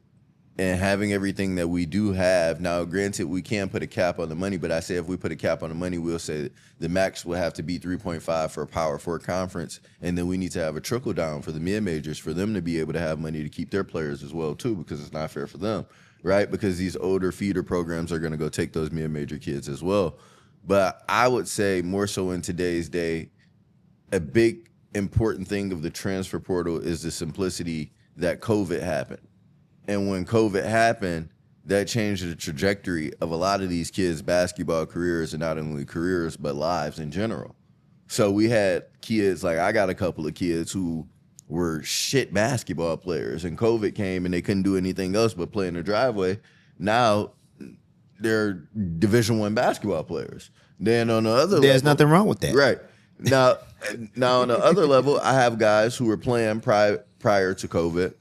Speaker 1: and having everything that we do have now, granted, we can put a cap on the money, but I say if we put a cap on the money, we'll say the max will have to be 3.5 for a Power 4 conference, and then we need to have a trickle down for the mid majors for them to be able to have money to keep their players as well too, because it's not fair for them, right? Because these older feeder programs are going to go take those mid major kids as well. But I would say more so in today's day, a big important thing of the transfer portal is the simplicity that COVID happened. And when COVID happened, that changed the trajectory of a lot of these kids' basketball careers, and not only careers, but lives in general. So we had kids, like I got a couple of kids who were shit basketball players, and COVID came and they couldn't do anything else but play in the driveway. Now they're Division I basketball players. Then on the other
Speaker 3: There's
Speaker 1: level,
Speaker 3: nothing wrong with that.
Speaker 1: Right. Now on the other level, I have guys who were playing prior to COVID.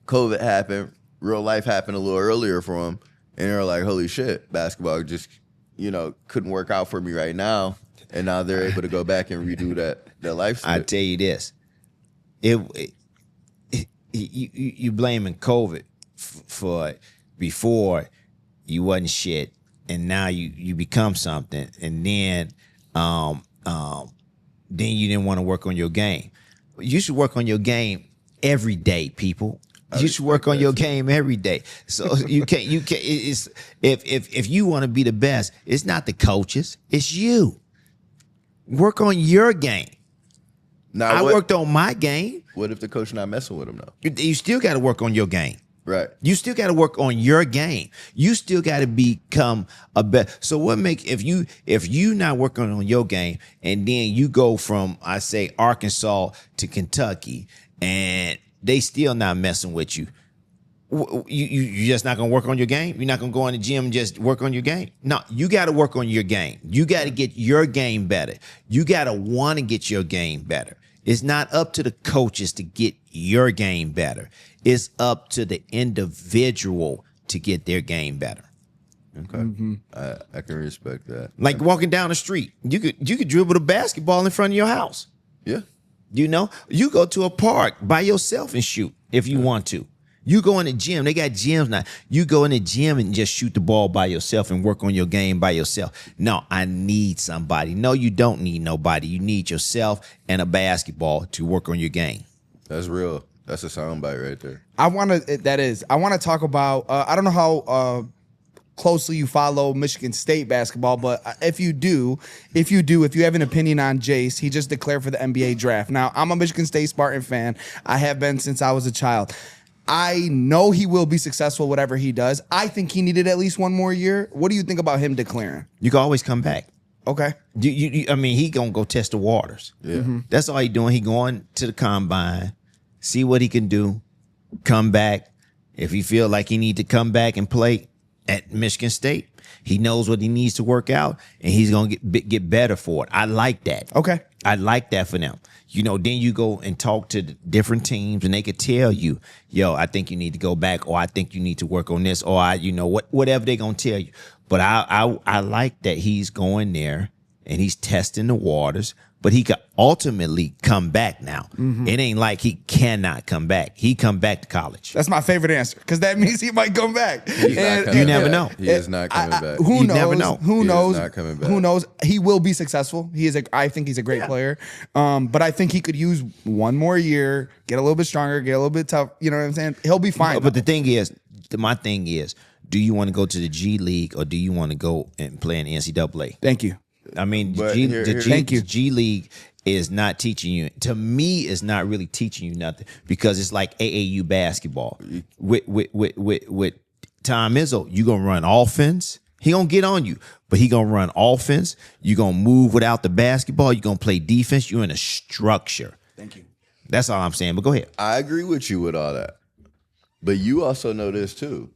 Speaker 1: COVID happened, real life happened a little earlier for them, and they're like, holy shit, basketball just, couldn't work out for me right now. And now they're able to go back and redo that lifestyle.
Speaker 3: I tell you this, you blaming COVID for before you wasn't shit, and now you become something, and then you didn't want to work on your game. You should work on your game every day, people. You should work on your game every day. So you can't. It's if you want to be the best, it's not the coaches, it's you. Work on your game.
Speaker 1: Now,
Speaker 3: I worked on my game.
Speaker 1: What if the coach not messing with him though?
Speaker 3: You still got to work on your game.
Speaker 1: Right.
Speaker 3: You still got to work on your game. You still got to become a better. So what makes if you not working on your game, and then you go from, I say, Arkansas to Kentucky, and they still not messing with you, you just not gonna work on your game? You're not gonna go in the gym and just work on your game? No, you got to work on your game. You got to get your game better. You got to want to get your game better. It's not up to the coaches to get your game better. It's up to the individual to get their game better.
Speaker 1: Okay. I can respect that.
Speaker 3: Like walking down the street, you could dribble the basketball in front of your house.
Speaker 1: Yeah.
Speaker 3: You go to a park by yourself and shoot if you want to. You go in the gym. They got gyms now. You go in the gym and just shoot the ball by yourself and work on your game by yourself. No, I need somebody. No, you don't need nobody. You need yourself and a basketball to work on your game.
Speaker 1: That's real. That's a soundbite right there.
Speaker 2: I want to talk about, I don't know how closely you follow Michigan State basketball, but if you have an opinion on Jace, he just declared for the NBA draft. Now, I'm a Michigan State Spartan fan. I have been since I was a child. I know he will be successful, whatever he does. I think he needed at least one more year. What do you think about him declaring?
Speaker 3: You can always come back.
Speaker 2: Okay.
Speaker 3: He gonna go test the waters.
Speaker 1: Yeah.
Speaker 3: That's all he doing. He going to the combine, see what he can do, come back. If he feel like he need to come back and play at Michigan State, he knows what he needs to work out, and he's gonna get better for it. I like that.
Speaker 2: Okay.
Speaker 3: I like that for them. Then you go and talk to the different teams, and they could tell you, yo, I think you need to go back, or I think you need to work on this, or whatever they're gonna tell you. But I like that he's going there and he's testing the waters, but he could ultimately come back now. It ain't like he cannot come back. He come back to college.
Speaker 2: That's my favorite answer, because that means he might come back.
Speaker 3: You never know.
Speaker 1: He is not coming back.
Speaker 2: Who knows?
Speaker 3: Never know.
Speaker 2: Who
Speaker 1: He
Speaker 2: knows?
Speaker 1: is not coming back.
Speaker 2: Who knows? He will be successful. I think he's a great player. But I think he could use one more year, get a little bit stronger, get a little bit tough. You know what I'm saying? He'll be fine.
Speaker 3: But my thing is, do you want to go to the G League, or do you want to go and play in the NCAA?
Speaker 2: Thank you.
Speaker 3: I mean,
Speaker 2: Thank you.
Speaker 3: the G League is not teaching you. To me, it's not really teaching you nothing, because it's like AAU basketball. With Tom Izzo, you gonna run offense. He gonna get on you, but he gonna run offense. You gonna move without the basketball. You gonna play defense. You're in a structure.
Speaker 2: Thank you.
Speaker 3: That's all I'm saying. But go ahead.
Speaker 1: I agree with you with all that. But you also know this too.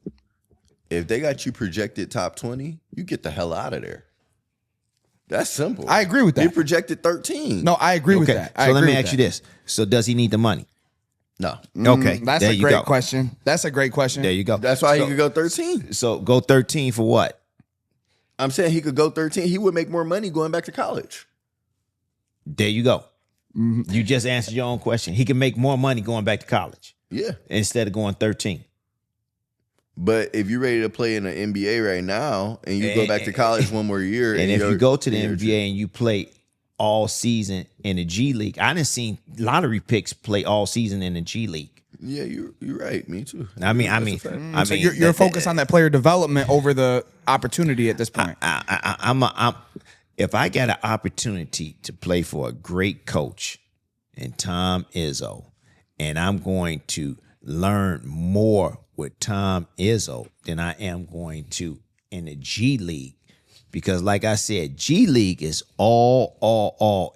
Speaker 1: If they got you projected top 20, you get the hell out of there. That's simple.
Speaker 2: I agree with that.
Speaker 1: They projected 13.
Speaker 2: No, I agree with that.
Speaker 3: So let me ask you this. So does he need the money?
Speaker 1: No.
Speaker 3: Okay.
Speaker 2: That's
Speaker 3: there
Speaker 2: a
Speaker 3: you
Speaker 2: great
Speaker 3: go.
Speaker 2: question. That's a great question.
Speaker 3: There you go.
Speaker 1: That's why he could go 13.
Speaker 3: So go 13 for what?
Speaker 1: I'm saying he could go 13. He would make more money going back to college.
Speaker 3: There you go. You just answered your own question. He can make more money going back to college.
Speaker 1: Yeah.
Speaker 3: Instead of going 13.
Speaker 1: But if you're ready to play in the NBA right now and you go back to college one more year.
Speaker 3: And if you go to the NBA and you play all season in the G League, I done seen lottery picks play all season in the G League.
Speaker 1: Yeah, you're right. Me too.
Speaker 3: I mean,
Speaker 2: so you're focused on that player development over the opportunity at this point.
Speaker 3: If I got an opportunity to play for a great coach in Tom Izzo, and I'm going to learn more with Tom Izzo than I am going to in the G League, because like I said, G League is all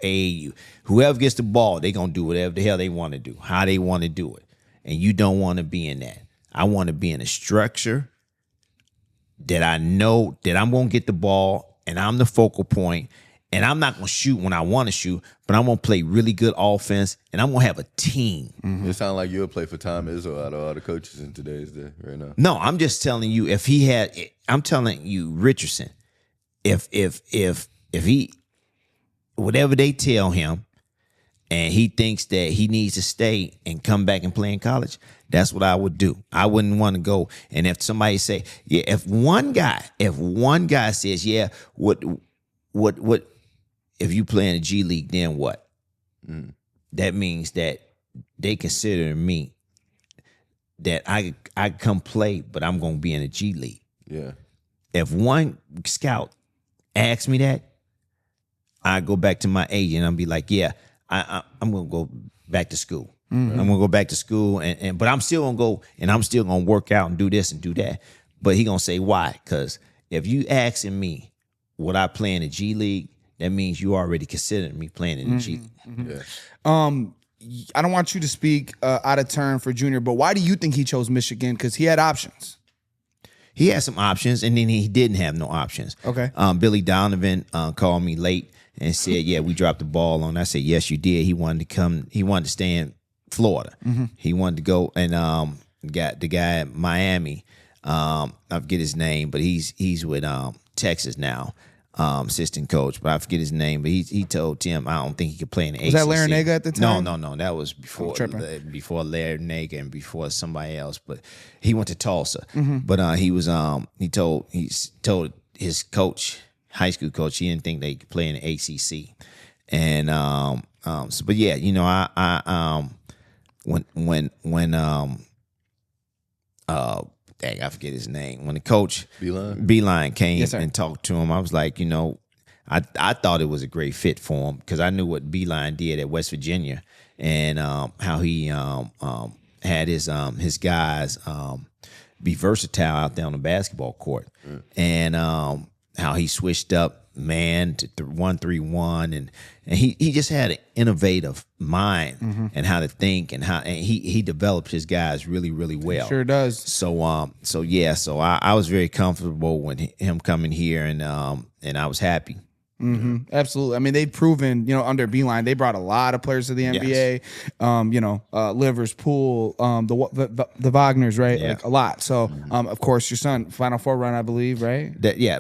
Speaker 3: AAU. Whoever gets the ball, they gonna do whatever the hell they want to do, how they want to do it, and you don't want to be in that. I want to be in a structure that I know that I'm gonna get the ball and I'm the focal point. And I'm not going to shoot when I want to shoot, but I'm going to play really good offense, and I'm going to have a team.
Speaker 1: Mm-hmm. It sounds like you'll play for Tom Izzo out of all the coaches in today's day right now.
Speaker 3: No, I'm just telling you, if he had, I'm telling you, Richardson, if he, whatever they tell him, and he thinks that he needs to stay and come back and play in college, that's what I would do. I wouldn't want to go. And if somebody say, yeah, if one guy says, yeah, what, if you play in the G League, then what? That means that they consider me that I come play, but I'm going to be in the G League.
Speaker 1: Yeah. If
Speaker 3: one scout asks me that, I go back to my agent and I'll be like, yeah, I'm going to go back to school. I'm going to go back to school, but I'm still going to go and I'm still going to work out and do this and do that. But he going to say, why? Because if you asking me what I play in the G League, that means you already considered me playing in the G League.
Speaker 1: Yeah.
Speaker 2: I don't want you to speak out of turn for Junior, but why do you think he chose Michigan? Because he had options.
Speaker 3: He had some options, and then he didn't have no options.
Speaker 2: Okay.
Speaker 3: Billy Donovan called me late and said, yeah, we dropped the ball on. I said, yes, you did. He wanted to come. He wanted to stay in Florida. He wanted to go and got the guy at Miami. I forget his name, but he's with Texas now, assistant coach, but I forget his name. But he told Tim I don't think he could play in the ACC.
Speaker 2: Was that Larinaga at the time?
Speaker 3: No. That was before Larinaga and before somebody else. But he went to Tulsa. But he told his coach, high school coach, he didn't think they could play in the ACC. And but yeah, you know, dang, I forget his name. When the coach Beeline came and talked to him, I was like, you know, I thought it was a great fit for him because I knew what Beeline did at West Virginia and how he had his guys be versatile out there on the basketball court, and how he switched up man to 1-3-1, and he just had an innovative mind and how to think and he developed his guys really, really well.
Speaker 2: Sure does.
Speaker 3: So I was very comfortable with him coming here, and I was happy.
Speaker 2: Absolutely. I mean, they've proven, you know, under Beeline, they brought a lot of players to the NBA. Yes. Livers, Poole, the Wagners, right?
Speaker 3: Yeah.
Speaker 2: Like a lot. So, of course, your son, Final Four run, I believe, right?
Speaker 3: That you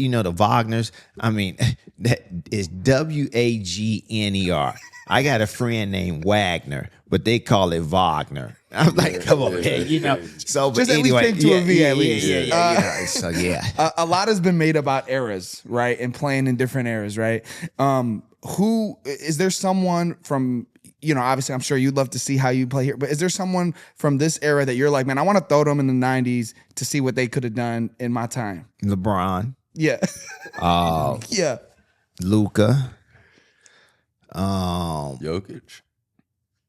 Speaker 3: know, the Wagners. I mean, that is Wagner. I got a friend named Wagner, but they call it Wagner. I'm like, come on, man, you know. So, but
Speaker 2: just
Speaker 3: anyway,
Speaker 2: at least take to a V at least.
Speaker 3: Yeah. So yeah,
Speaker 2: a lot has been made about eras, right, and playing in different eras, right? Who is there? Someone from, you know, obviously, I'm sure you'd love to see how you play here, but is there someone from this era that you're like, man, I want to throw them in the '90s to see what they could have done in my time?
Speaker 3: LeBron.
Speaker 2: Yeah. Yeah.
Speaker 3: Luka.
Speaker 1: Jokic.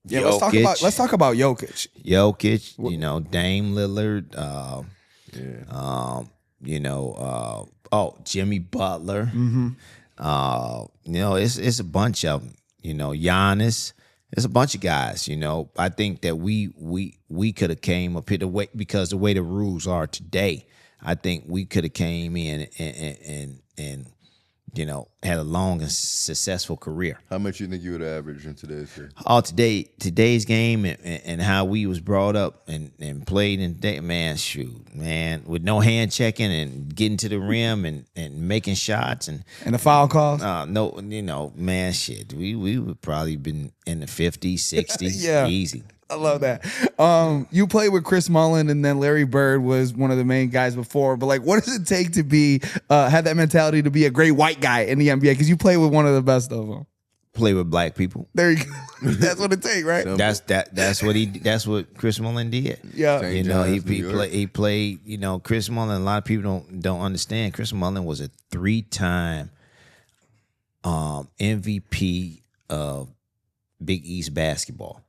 Speaker 2: Yeah, let's talk about Jokic.
Speaker 3: Jokic, you know, Dame Lillard, Jimmy Butler. You know, it's a bunch of them. You know, Giannis. It's a bunch of guys. You know, I think that we could have came up here because the way the rules are today. I think we could have came in and had a long and successful career.
Speaker 1: How much you think you would average in today's game?
Speaker 3: Today's game and how we was brought up and played in today, man, with no hand checking and getting to the rim and making shots and
Speaker 2: the foul calls.
Speaker 3: Man, shit, we would probably been in the 50s, 60s, easy.
Speaker 2: I love that. You played with Chris Mullin, and then Larry Bird was one of the main guys before. But what does it take to be have that mentality to be a great white guy in the NBA? Because you play with one of the best of them.
Speaker 3: Play with black people.
Speaker 2: There you go. That's what it takes, right?
Speaker 3: That's what Chris Mullin did.
Speaker 2: Yeah,
Speaker 3: he played. Chris Mullin. A lot of people don't understand. Chris Mullin was a 3-time MVP of Big East basketball.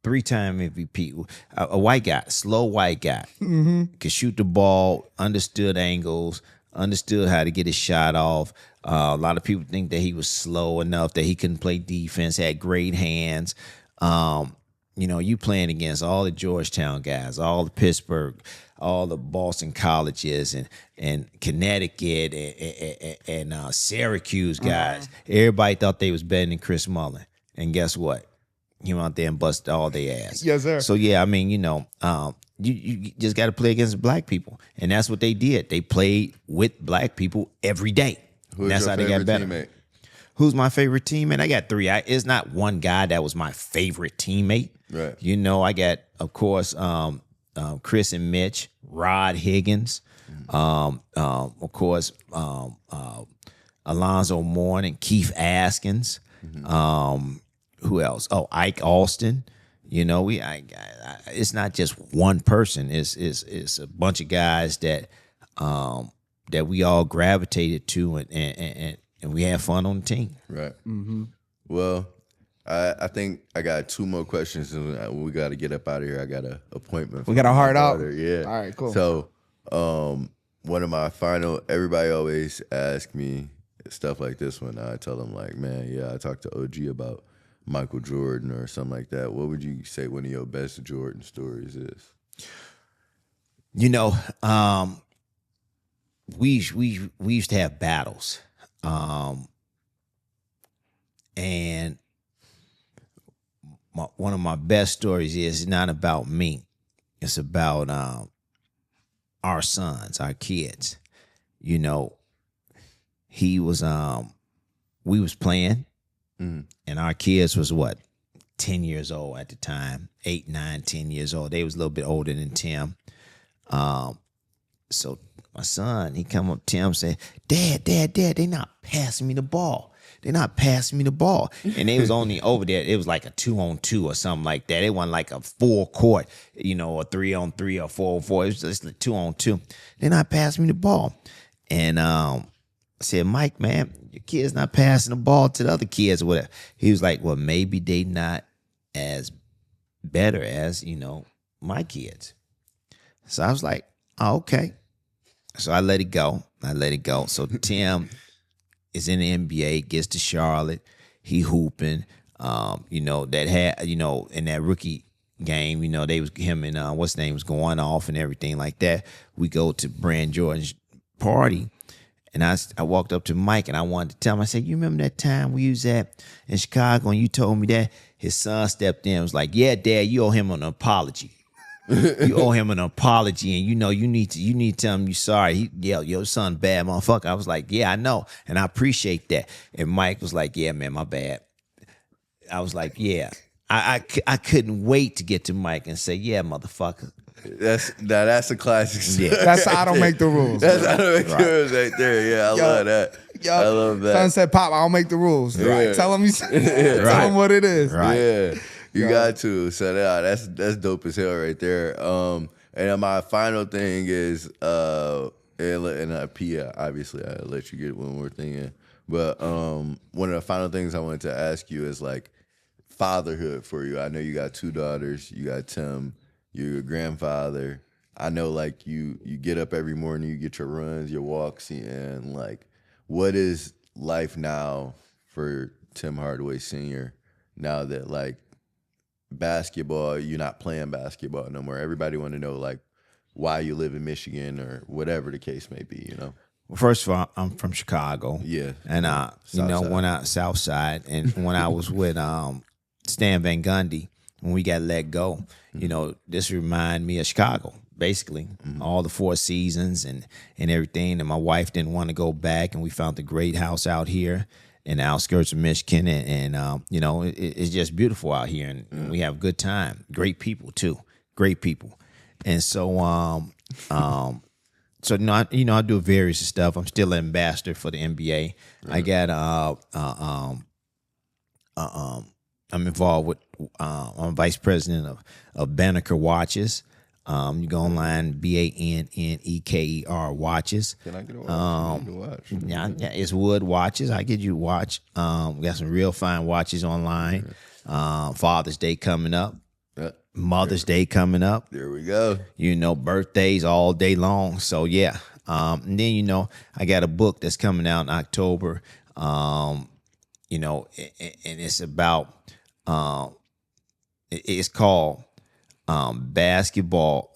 Speaker 3: 3-time MVP, a white guy, slow white guy, could shoot the ball, understood angles, understood how to get his shot off. A lot of people think that he was slow enough that he couldn't play defense, had great hands. You playing against all the Georgetown guys, all the Pittsburgh, all the Boston colleges and Connecticut and Syracuse guys. Everybody thought they was better than Chris Mullin. And guess what? He went out there and busted all their ass.
Speaker 2: Yes, sir.
Speaker 3: So, yeah, you just got to play against black people. And that's what they did. They played with black people every day.
Speaker 1: Who's your favorite teammate?
Speaker 3: Who's my favorite teammate? I got 3. It's not one guy that was my favorite teammate.
Speaker 1: Right.
Speaker 3: I got, of course, Chris and Mitch, Rod Higgins, of course, Alonzo Mourning and Keith Askins. Who else? Oh, Ike Alston. It's not just one person. It's a bunch of guys that we all gravitated to and we had fun on the team.
Speaker 1: Right. Mm-hmm. Well, I think I got 2 more questions and we got to get up out of here. I got an appointment.
Speaker 2: We got a hard out.
Speaker 1: Yeah.
Speaker 2: All right. Cool.
Speaker 1: So, one of my final. Everybody always asks me stuff like this when I tell them I talked to OG about Michael Jordan or something like that. What would you say one of your best Jordan stories is?
Speaker 3: We used to have battles, and one of my best stories is not about me. It's about our sons, our kids. He was we was playing. And our kids was 10 years old at the time, 8, 9, 10 years old. They was a little bit older than Tim. So my son, he come up to Tim and say, Dad, they not passing me the ball. They're not passing me the ball. And they was only over there. It was like a 2-on-2 or something like that. It wasn't like a full court, a 3-on-3 or 4-on-4. It was just a 2-on-2. They're not passing me the ball. And I said, Mike, man, your kid's not passing the ball to the other kids or whatever. He was like, well, maybe they not as better as, my kids. So I was like, oh, okay. So I let it go. So Tim is in the NBA, gets to Charlotte. He hooping. That had, in that rookie game, they was him and what's his name was going off and everything like that. We go to Brand Jordan's party. And I walked up to Mike and I wanted to tell him, I said, you remember that time we was at in Chicago and you told me that? His son stepped in and was like, yeah, Dad, you owe him an apology. You owe him an apology and you need to tell him you're sorry. Your son bad motherfucker. I was like, yeah, I know. And I appreciate that. And Mike was like, yeah, man, my bad. I was like, yeah. I couldn't wait to get to Mike and say, yeah, motherfucker.
Speaker 1: That's a classic story.
Speaker 2: Yeah. That's I don't make the rules.
Speaker 1: That's I don't make the rules right there. Yeah, I love that. I love that.
Speaker 2: Son said, Pop, I don't make the ruls. Right. Tell him tell him what it is.
Speaker 1: Right. Yeah. You got to. So that's dope as hell right there. And my final thing is Pia, obviously I'll let you get one more thing in. But one of the final things I wanted to ask you is fatherhood for you. I know you got 2 daughters, you got Tim. You're a grandfather. I know, you get up every morning, you get your runs, your walks, and what is life now for Tim Hardaway Sr. now that basketball, you're not playing basketball no more? Everybody want to know why you live in Michigan or whatever the case may be.
Speaker 3: First of all, I'm from Chicago.
Speaker 1: Yeah.
Speaker 3: And you know, when I South Side, and when I was with Stan Van Gundy, when we got let go, you know, this reminded me of Chicago, basically. All the 4 seasons and everything. And my wife didn't want to go back, and we found a great house out here in the outskirts of Michigan, and you know, it's just beautiful out here, and we have a good time. Great people too, great people, and so so I do various stuff. I'm still an ambassador for the NBA. I got I'm involved with I'm vice president of Banneker Watches. You go online, BANNEKER Watches.
Speaker 1: Can I get a watch?
Speaker 3: Yeah, it's wood watches. I get you a watch. We got some real fine watches online. Father's Day coming up. Mother's Day coming up.
Speaker 1: There we go.
Speaker 3: You know, birthdays all day long. So yeah. And then, you know, I got a book that's coming out in October. You know, and it's about it's called basketball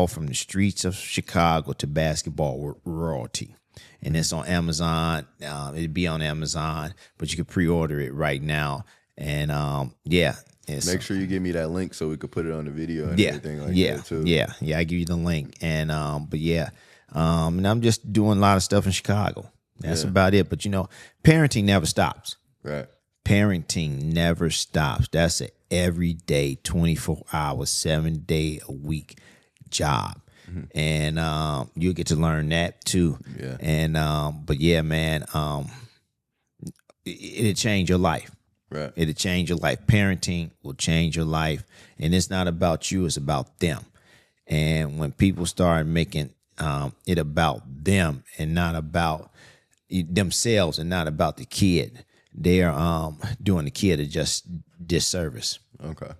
Speaker 3: from the streets of Chicago to basketball royalty. And it's on Amazon. It'd be on Amazon, but you can pre-order it right now. And yeah.
Speaker 1: Make sure you give me that link so we could put it on the video and everything like that too.
Speaker 3: Yeah, I give you the link. And but yeah. And I'm just doing a lot of stuff in Chicago. That's about it. But you know, parenting never stops.
Speaker 1: Right.
Speaker 3: Parenting never stops. That's an everyday, 24 hours, 7-day a week job. And you get to learn that too. Yeah. And but yeah, man, it'll change your life.
Speaker 1: Right.
Speaker 3: It'll change your life. Parenting will change your life. And it's not about you, it's about them. And when people start making it about them and not about themselves and not about the kid, they are doing the kid a just disservice.
Speaker 1: Okay.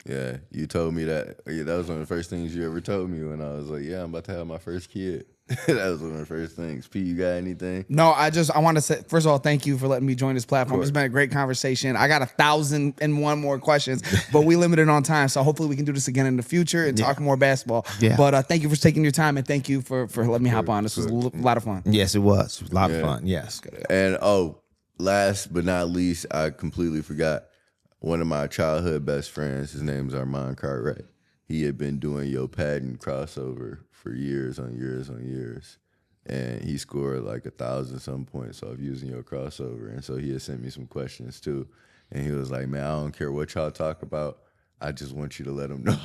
Speaker 1: Yeah, you told me that. Yeah, that was one of the first things you ever told me when I was like, yeah, I'm about to have my first kid. That was one of the first things. P, you got anything?
Speaker 2: No, I want to say, first of all, thank you for letting me join this platform. It's been a great conversation. I got 1,001 more questions, but we limited on time. So hopefully we can do this again in the future and talk more basketball. Yeah. But thank you for taking your time, and thank you for letting me hop on. This was a lot of fun.
Speaker 3: Yes, it was. It was a lot of fun. Yes.
Speaker 1: And last but not least, I completely forgot. One of my childhood best friends, his name's Armand Cartwright. He had been doing Yo Patton crossover for years on years on years. And he scored like 1,000-some points off using your crossover. And so he had sent me some questions too. And he was like, man, I don't care what y'all talk about. I just want you to let them know.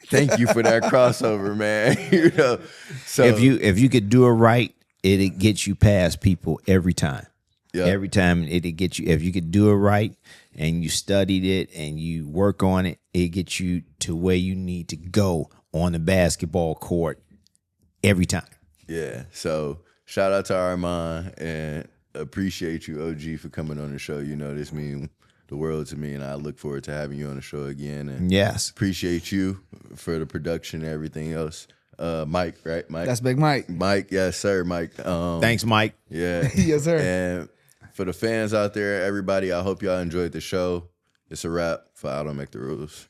Speaker 1: Thank you for that crossover, man. You know, so
Speaker 3: if you could do it right, it'll get you past people every time.
Speaker 1: Yep.
Speaker 3: Every time it'll get you. If you could do it right and you studied it and you work on it, it gets you to where you need to go on the basketball court every time.
Speaker 1: Yeah. So shout out to Armand, and appreciate you, OG, for coming on the show. You know, this means the world to me, and I look forward to having you on the show again. And
Speaker 3: yes,
Speaker 1: appreciate you for the production and everything else. Mike, right? Mike.
Speaker 2: That's Big Mike.
Speaker 1: Mike, yes, sir, Mike.
Speaker 3: Thanks, Mike.
Speaker 1: Yeah.
Speaker 2: Yes, sir.
Speaker 1: And for the fans out there, everybody, I hope y'all enjoyed the show. It's a wrap for I Don't Make the Rules.